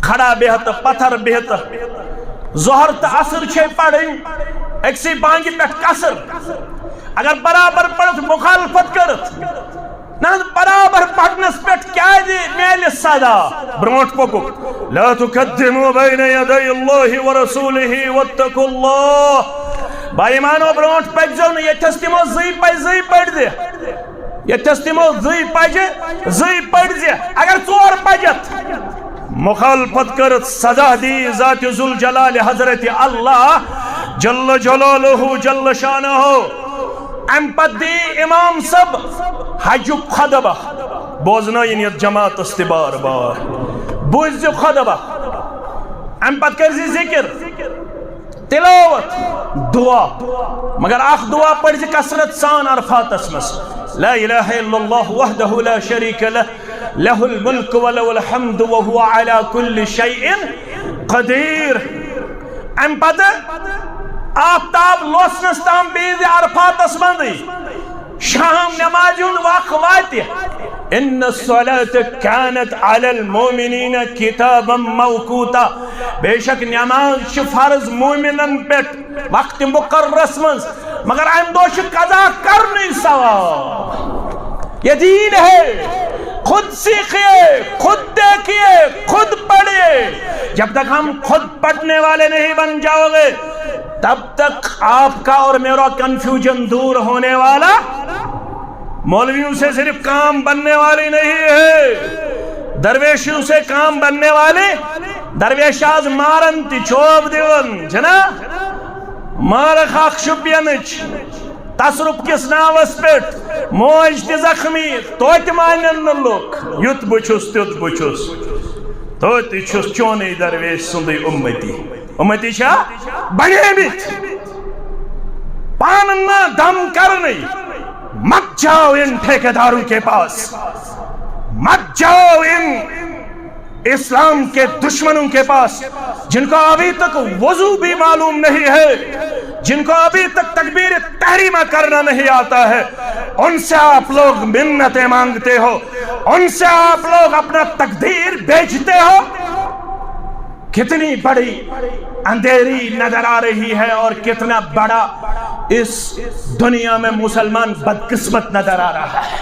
खड़ा बेहत पत्थर बेहत ज़ोहर तो असर छे पढ़न अक्सी बांगी पे कसर अगर बराबर पढ़त मुखालफत करत ना बराबर पढ़नस पे क्या मेल सदा ब्रोट पकुक ला तुकद्दिमू बैन यदै अल्लाहि व रसूलिहि वत्तकुल्लाह भाई मानो ब्रोट पजो न यथस तिमो जई पढ़ दे यथस तिमो जई पढ़ दे अगर 4 पजत मुखालफत करत सजा दी ज़ात जुल जलाल हजरत अल्लाह जल्ल जलालहु जल्ल शानहु अम पदी इमाम सब हज खुतबा बोजना इन जमात बार बार बुझ खुतबा अम पत कर जिक्र तिलावत दुआ मगर अख दुआ पढ़ कसरत सान अरफातस मस ला इलाहा इल्लल्लाह वहदहु ला शरीक लह लहुल मुल्क व लहुल हम्द व हुवा अला कुल्लि शैइन कदीर अम पत आफ्ताब लोसनस ताम बीज अरफातस मंदी शाम नमाज वक़्त वाति इन्न सलात कानत अलल मोमिनीन किताबम मौकूता बेशक नमाज फर्ज मोमिनन पे वक्त मुकर्रस मज मगर अम दो कजा करने सवाब ये दीन है खुद सीखिए खुद देखिए खुद पढ़िए जब तक हम खुद पढ़ने वाले नहीं बन जाओगे तब तक आपका और मेरा कंफ्यूजन दूर होने वाला मौलवियों से सिर्फ काम बनने वाली नहीं है दरवेशियों से काम बनने वाले दरवेश आज मारन ति चोब दिवन जना मार खाक शुपियन तसरुप किस नावस पेट मोज ति जख्मी तो मानन न लोक युत बुछुस त्युत बुछुस तो छुस चोने दरवेश सुंद उम्मती छा बनेमित पान ना दम करने मत जाओ इन ठेकेदारों के पास मत जाओ इन इस्लाम के दुश्मनों के पास जिनको अभी तक वजू भी मालूम नहीं है जिनको अभी तक तकबीर तहरीमा करना नहीं आता है, उनसे आप लोग मिन्नतें मांगते हो, उनसे आप लोग अपना तकदीर बेचते हो। कितनी बड़ी अंधेरी नजर आ रही है और कितना बड़ा इस दुनिया में मुसलमान बदकिस्मत नजर आ रहा है।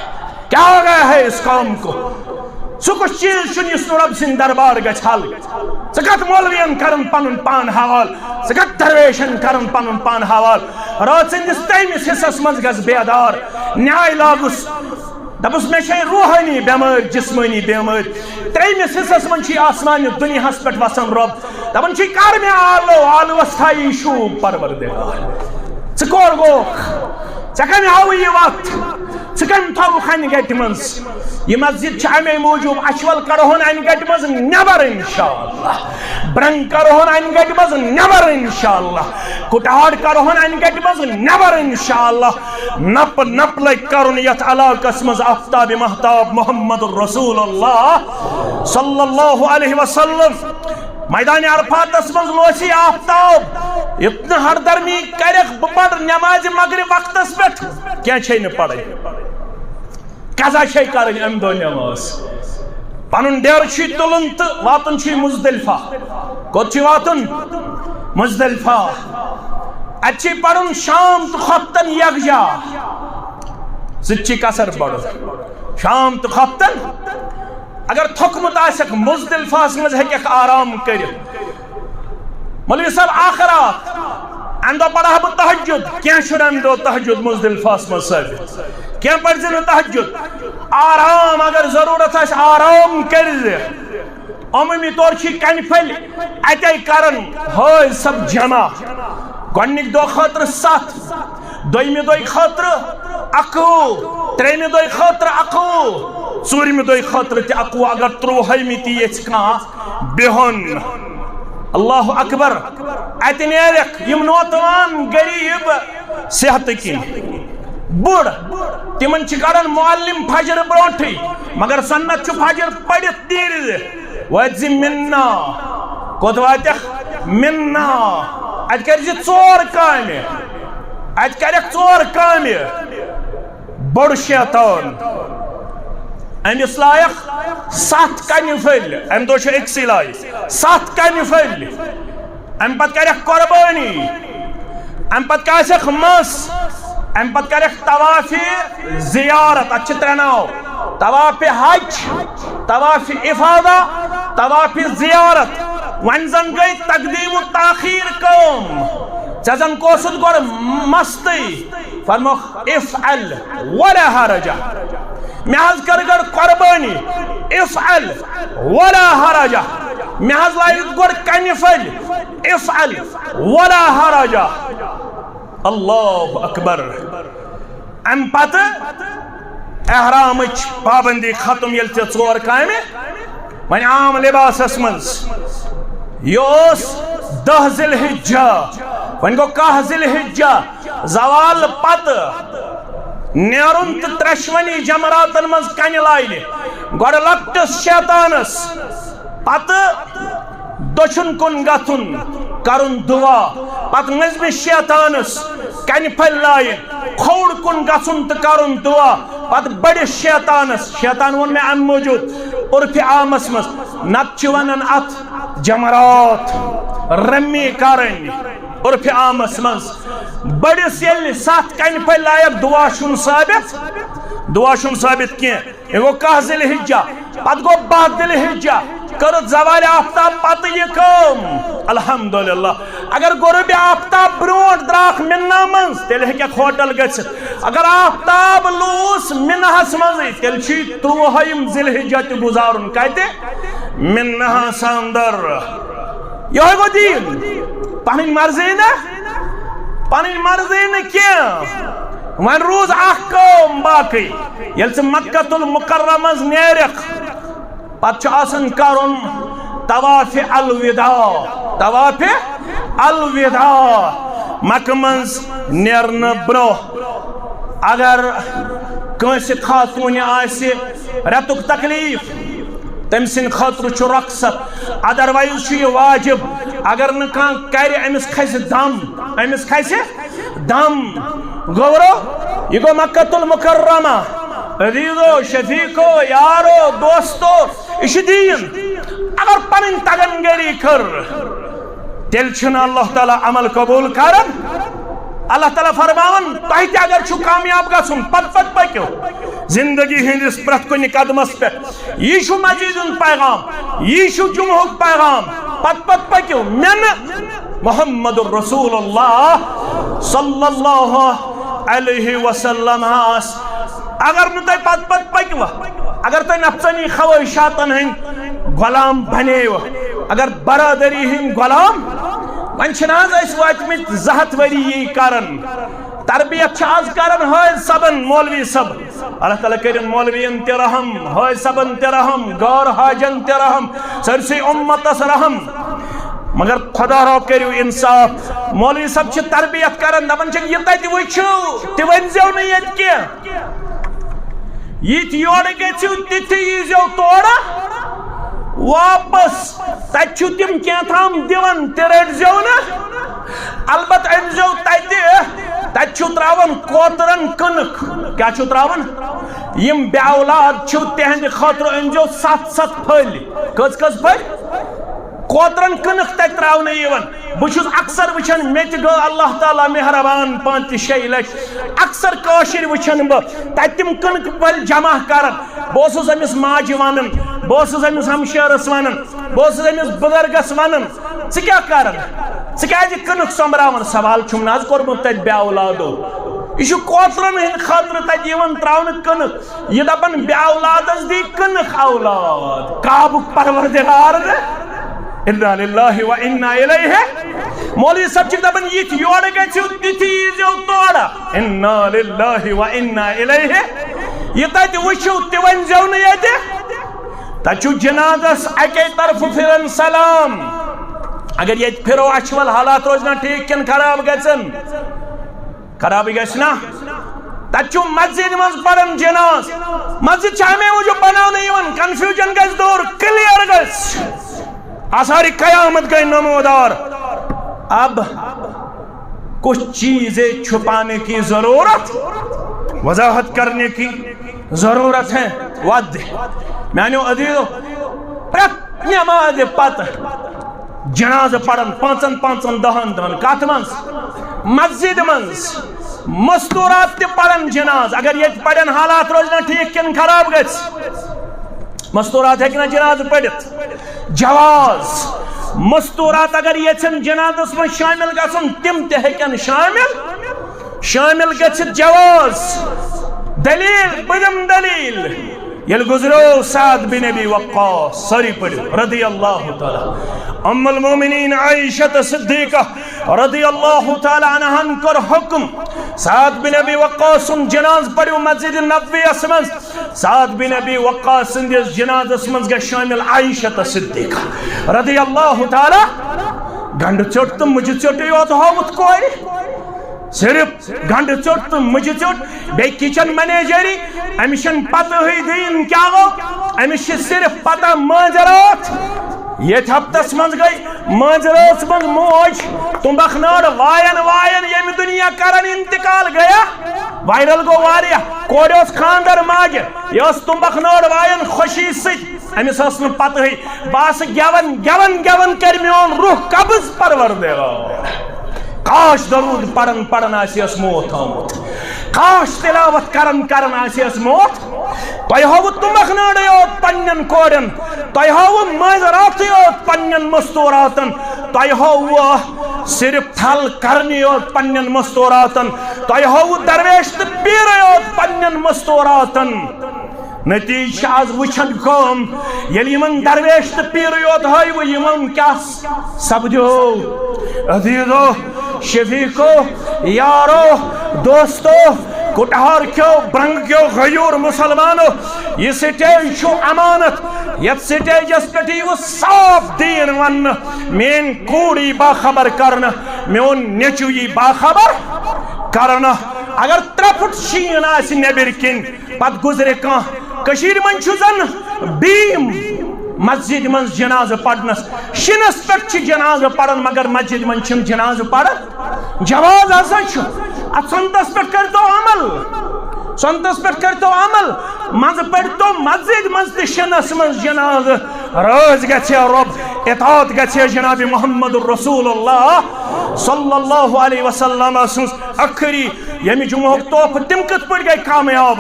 क्या हो गया है इस कौम को? सुकुछ चीज शुनिस रब सिंह दरबार गछाल, सगत मौलवियन करन पनुन पान हवाल, सगत दरवेशन करन पनुन पान हवाल, रात सिंदिस तैमिस हिस्सस मज गस बेदार, न्याय लागुस दबुस मे छे रूहानी बेमार जिस्मानी बेमार, त्रेमिस हिस्सस मन छी आसमान दुनिया पे वसन रब, दबन छी कर मे आलो आलवस्थाई शू परवरदिगार। चकोर गो चकन आव ये वक्त चकन थाव खन गट मंस ये मस्जिद छ अमे मौजूद अशवल करहोन अन गट मंस नेबर इंशाअल्लाह, ब्रंग करहोन अन गट मंस नेबर इंशाअल्लाह, कुटाड़ करहोन अन गट मंस नेबर इंशाअल्लाह। नप नप लग करन यत अलाकस मंस आफ्ताब महताब मोहम्मद रसूलुल्लाह सल्लल्लाहु अलैहि वसल्लम मैदान अरफातस मंस लोसी आफ्ताब इतना हरदर्मी करख बड़ नमाज मगरिब वक्तस पे क्या छे न पड़े कजा छे करन अम दो नमाज पनुन डेर छी तुलन तो वातन छी मुजदलिफा कोत छी वातन मुजदलिफा अच्छी पढ़ुन शाम तो खफ्तन यकजा सच्ची कसर पढ़ो शाम तो खफ्तन अगर थोकमुत आसक मुजदलिफास मज हेक आराम कर मौलवी साहब आखरात अम दो पढ़ा बह तहज्जुद क्या अम दो तहज्जुद मुजदलिफास मज साबित क्या पढ़ तहज्जुद आराम अगर जरूरत आराम कर अमूमी तौर कनफल अते करन हाय सब जमा गोनिक दो खतर 7 दोयमे दो खतर 11 त्रेमे दो खतर 11 चूरमे दो खतर 11 अगर 13 ती ये बिहन अल्लाह अकबर अत नेरक यम नौतवान गरीब सेहत किन बुड़ तिमन कड़न मुअल्लिम फजर ब्रोठे मगर सन्नत फजर पढ़ित नीर वजि मिन्ना कोत वात मिन्ना अत कर 4 काम अत कर 4 काम बड़ शैतान अमिस लायक 7 कन फल अम दो अक्स लाय 7 कन फल अम पत कर कुर्बानी अम पत कासक मस अम पत कर तवाफी जियारत अच्छे 3 नाव तवाफी हज तवाफी इफादा तवाफी जियारत वन जन गई तकदीम ताखीर कम चजन कोसुद गोर मस्ती फरमो इफअल वला हरजा महज कर कुर्बानी इफअल वला हरजा महज लाई गोर कनिफल इफअल वला हरजा अल्लाह अकबर अम पत एहराम पाबंदी खत्म ये 4 काम वन आम लिबास मज यह 10 जिलहिज्जा वन गो 10 जिलहिज्जा जवाल पत नेरुन तो 3 जमरातन मज कन लाइने गोड़ लक्टस शैतानस पत दछुन कुन गथुन करुन दुआ पत नजम शैतानस कन फल लाइन खोड़ कुन गथुन तो करुन दुआ पत बड़े शैतानस शैतान वन में अम मौजूद उर्फ आमस मज नत वनन अत जमरात रमी करन उर्फ आमस मज बड़िस ये 7 कन फल लायक दुआ शुन साबित कह गो 10 जिलहिज्जा पत गो 12 जिलहिज्जा कर जवाल आफ्ताब पत यह कम अल्हम्दुलिल्लाह अगर गुरुब आफ्ताब ब्रोट द्राख मिन्ना मज तेल हेक होटल गछित अगर आफ्ताब लूस मिन्नहस मज तेल 13 जिलहिज्जा त गुजारुन कते मिन्नहस अंदर यह गो दीन पनी मर्जी न क्या वन रोज अम बाकी ये मक्कतुल मुकर्रमस नेरख पत करुन तवाफ अलविदा मक्क मज नेरन ब्रो अगर कंस खातून आसि रेतुक तकलीफ तम सिंद खतर रखसत अदरवाइज वाजिब अगर न कान कर अमिस खस दम गौरो ये गो मक्कतुल मुकर्रमा अजीजो शफीको यारो दोस्तो इश दीन अगर पन तगनगरी कर तेल अल्लाह ताला अमल कबूल करन अल्लाह ताला फरमान तह ते अगर कामयाब गन पत पक्यो जिंदगी हंदिस प्रत कुन कदमस पे यह मजीद पैगाम यह जुम्हुक पैगाम पत पक्यो मेन मोहम्मद रसूलुल्लाह सल्लल्लाहु अलैहि वसल्लम अगर न तुम पत पक्व अगर तुम नफसानी ख्वाहिशातन हंद गुलाम बनेव अगर बरादरी हंद गुलाम वन वातमित 200 वरी यी करन तरबियत आज करन हाय सबन मौलवी सब अल्लाह ताला करिन मौलवीन ते रहम हाय सबन ते रहम गौर हाजन ते रहम सरसी उम्मतस रहम मगर खुदा रो करियो इंसाफ मौलवी सब छ तरबियत करन दपन छ ये तत वुचो ते वनजो न यत के यत योर गछो तिथि यीजो तोड़ा वापस तु तम क्या थाम दिवन ते रटजो न अलबत अनजो तु त्रावन कोतरन कनक क्या छु त्रावन यम बेऔलाद छु तेहंद खतर अनजो 7 फल कस फल कोतरन कनक तक त्रावन यवन बुछुस अक्सर वचन मे गो अल्लाह ताला मेहरबान 5-6 लक्ष अक्सर काशिर वचन ब तम कनक फल जमा करन बोसुस अमिस माज वनन बोसुस अमिस हमशेरस वनन बोसुस अमिस बुजुर्गस वनन स क्या करन स क्या कनक संभरावन सवाल छुम नाज कोरमुत तत बेऔलादो यह कोतरन हंद खतर तत यवन त्रावन कनक यह दपन बेऔलादस दी कनक औलाद काबुक परवरदिगार इन्ना लिल्लाहि व इन्ना इलैहि मौलवी सब दपन यिथ योर गछो तिथि यीजो तोड़ा इन्ना लिल्लाहि व इन्ना इलैहि यह तत वुचो ते वनजो न यत तु जनाजस अके तरफ फिरन सलाम अगर ये फिरो अछवल हालात रोजना ठीक किन खराब गसन खराब गसना तु मस्जिद मज पड़न जनाज मस्जिद हमें वो जो बनाने यवन कंफ्यूजन गस दूर क्लियर गस आसारी कयामत गई नमोदार अब कुछ चीजें छुपाने की जरूरत वजाहत करने की जरूरत है वद मैंने अदीलो प्रत नमाज पत जनाज पड़न 5-10 कत मज मस्जिद मज मस्तूरात पड़न जनाज अगर ये पड़न हालात रोजना ठीक किन खराब गस मस्तूरात है जनाज पढ़ित जवाज मस्तूरात अगर ये जनाजस में शामिल गसन तिम ते शामिल गछित जवाज दलील बदम दलील यल गुजरो साद बिन अबी वक्कास सरी पढ़ो रदियल्लाहु ताला उम्मुल मोमिनीन आयशा सिद्दीका रदियल्लाहु ताला अन्हा कर हुक्म साद बिन अबी वक्कास जनाज पढ़ो मस्जिद नबवी मज साद बिन अबी वक्कास सिंदिस जनाजस मज ग शामिल आयशा सिद्दीका रदियल्लाहु ताला गंड चोट तो मुझे चोट योत होत कोई सिर्फ गंड चोट तो मुझे चोट बे किचन मैनेजरी अमिश पता दीन क्या गो अमिश सिर्फ पता माजरात ये हफ्तस मज गई माजरात मज मोज तुम्बख नाड़ वायन वायन यम दुनिया करन इंतकाल गया वायरल गो वारिया कोरियोस खानदर माज ये तुम्बख नाड़ वायन खुशी अमिस पता बास गवन गवन गवन कर मोन रूह कब्ज परवरदिगार काश दरूद पढ़न पढ़न आसियस मौत आमुत काश तिलावत करन करन आसियस मौत तय हो तुमख नाड़ योत पन्नन कोरन तय हो मजरात योत पन्नन मस्तूरातन तय हो सिर्फ थल करन योत पन्नन मस्तूरातन तय हो दरवेश त पीर योत पन्नन मस्तूरातन नतीज आज वुचन कम यमन दरवेश तो पीर योत हाव यमन क्या सपदो अजीजो शफीको यारो दोस्तो कुटहार क्यों ब्रंग क्यों गयूर मुसलमानो यह स्टेज अमानत यथ स्टेजस पे वो साफ दीन वन मेन कूड़ी बाखबर करना मोन नेचु यी बाखबर करना अगर 3 फुट शीन आसि नेबर किन पत गुजरे कह कशीर मन छु जन बीम मस्जिद मन जनाज पढ़नस शिनस पे जनाज पढ़न मगर मस्जिद मन जनाज पढ़न जवाज हसा संतस पे कर दो अमल संतस पे कर दो अमल मज पढ़ तो मस्जिद मज शिनस मज जनाज रोज गए रब इताअत गए जनाब मोहम्मद रसूलुल्लाह सल्लल्लाहु अलैहि वसल्लम आखिरी यमि जुमह तोहफ तिम कत पे गए कामयाब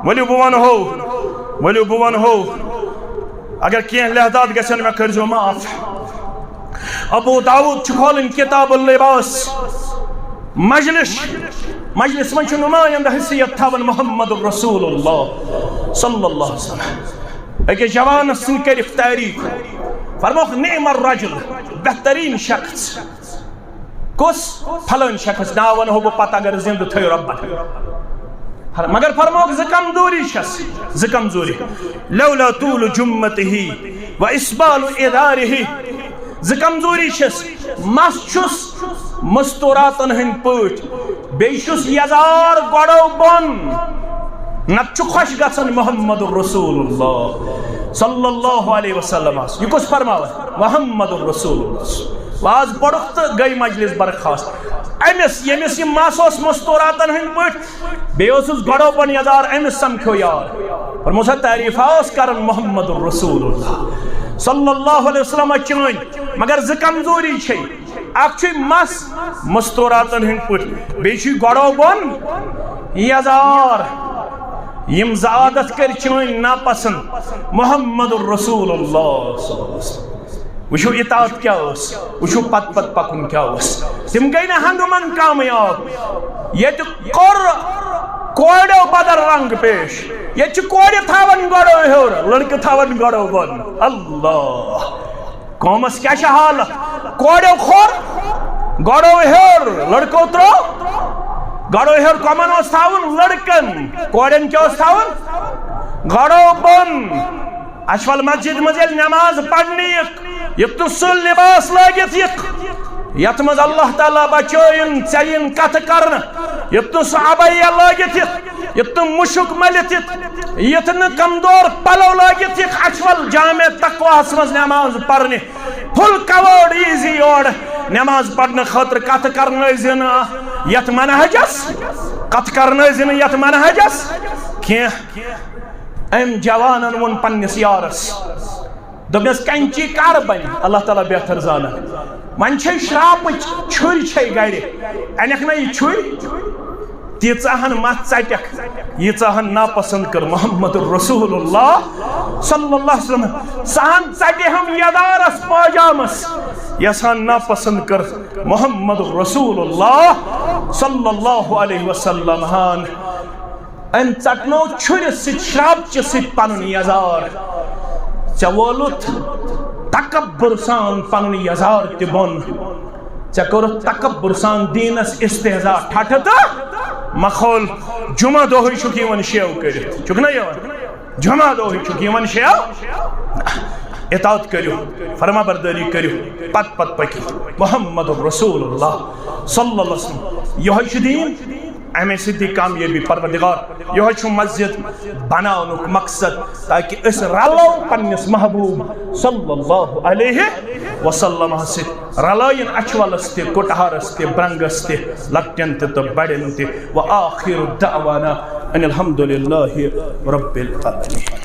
वलियो बह वन हो अगर कह लहदात गसन मे करजो माफ अबू दाऊद खोलन किताबुल लिबास मजलिस मन नुमाइंद हैसियत थवन मोहम्मद रसूलुल्लाह सल्लल्लाहु अलैहि वसल्लम अके जवान सिन करिक तारीख फरमोख नेमर रजुल बेहतरीन शख्स कुस फलन शख्स ना वन हो पता अगर जिंद थयो रब्बन मगर फरमोक ज कमजोरी लौला तूल जुम्मतिही व इस्बाल इदारिही ज कमजोरी मस मस्तूरातन हंद पट बेस यजार गड़ो बन नत खुश गसन मोहम्मद रसूलुल्लाह सल्लल्लाहु अलैहि वसल्लम यह कुछ फरमाव मोहम्मद रसूलुल्लाह आज पढ़ुक तो गई मजलिस बर्खास्त अमिस यमिस यह मस मस्तूरातन हंद पट बेस गड़ो बन यजार अमिस समखो यार और मुझे तारीफ कर मोहम्मद रसूलुल्लाह सल्लल्लाहु अलैहि वसल्लम चन मगर ज कमजोरी छे अख मस मस्तूरातन हंद पट बे गड़ो बन यजार यम ज़ादत कर चन नापसंद मोहम्मद रसूलुल्लाह वो इताअत क्या वो पत पकुन क्या तम गई ना हंगमन कामयाब ये कोड़ो बदर रंग पेश ये कोड़ थावन गड़ो हेर लड़के थावन गड़ो बन अल्लाह कौमस क्या हाल कोड़ो खोर गड़ो हेर लड़को त्रो गड़ो हेर कमन थावन लड़कन कोड़न क्या थावन गड़ो बन अशफल मस्जिद मज नमाज पढ़ने यत सुल लिबास लगित यत मज अल्लाह ताला बचोन चयन कथ कर यत अबैया लगित यत मुशुक मलित यत न कमदोर पलो लगित अशफल जामे तकवाहस मज नमाज पढ़ने फुल कवर्ड इजी और नमाज पढ़ने खतर कथ कर यत मनहजस कथ कर यत मनहजस अम जवानन वो पन्निस यारस दोपस कंची कर बन अल्लाह ताला बेहतर जान वन श्राप छुर गर अनक ना यह छुर तीहन मत चटक यीहन नापसंद कर मोहम्मद रसूलुल्लाह सल्लल्लाहु अलैहि वसल्लम सहन चटे हम यदारस पाजामस यसान नापसंद कर मोहम्मद रसूलुल्लाह सल्लल्लाहु अलैहि वसल्लम हान अम चटनो छुर श्राप पन यजार चे वोलुत तकब्बुर सान पन यजार तन चे कोर तकब्बुर सान दीनस इस्तेहजा ठठ तो मखोल जुमा दोह शेव कर ना जुमा दोह शेव इताअत करो फरमा बरदारी करो पत पकि मोहम्मद रसूलुल्लाह सल्लल्लाहु अलैहि वसल्लम यह दीन अमे सदी कामयाबी परवरदिगार यह मस्जिद बनानुक मकसद ताकि रलो पन्निस महबूब सल्लल्लाहु अलैहि वसल्लम रलायन अचवलस ते कोटहारस ते ब्रंगस ते लक्टन ते बड़न ते व आखिर दावाना अनिल हम्दुलिल्लाहि रब्बिल आलमीन।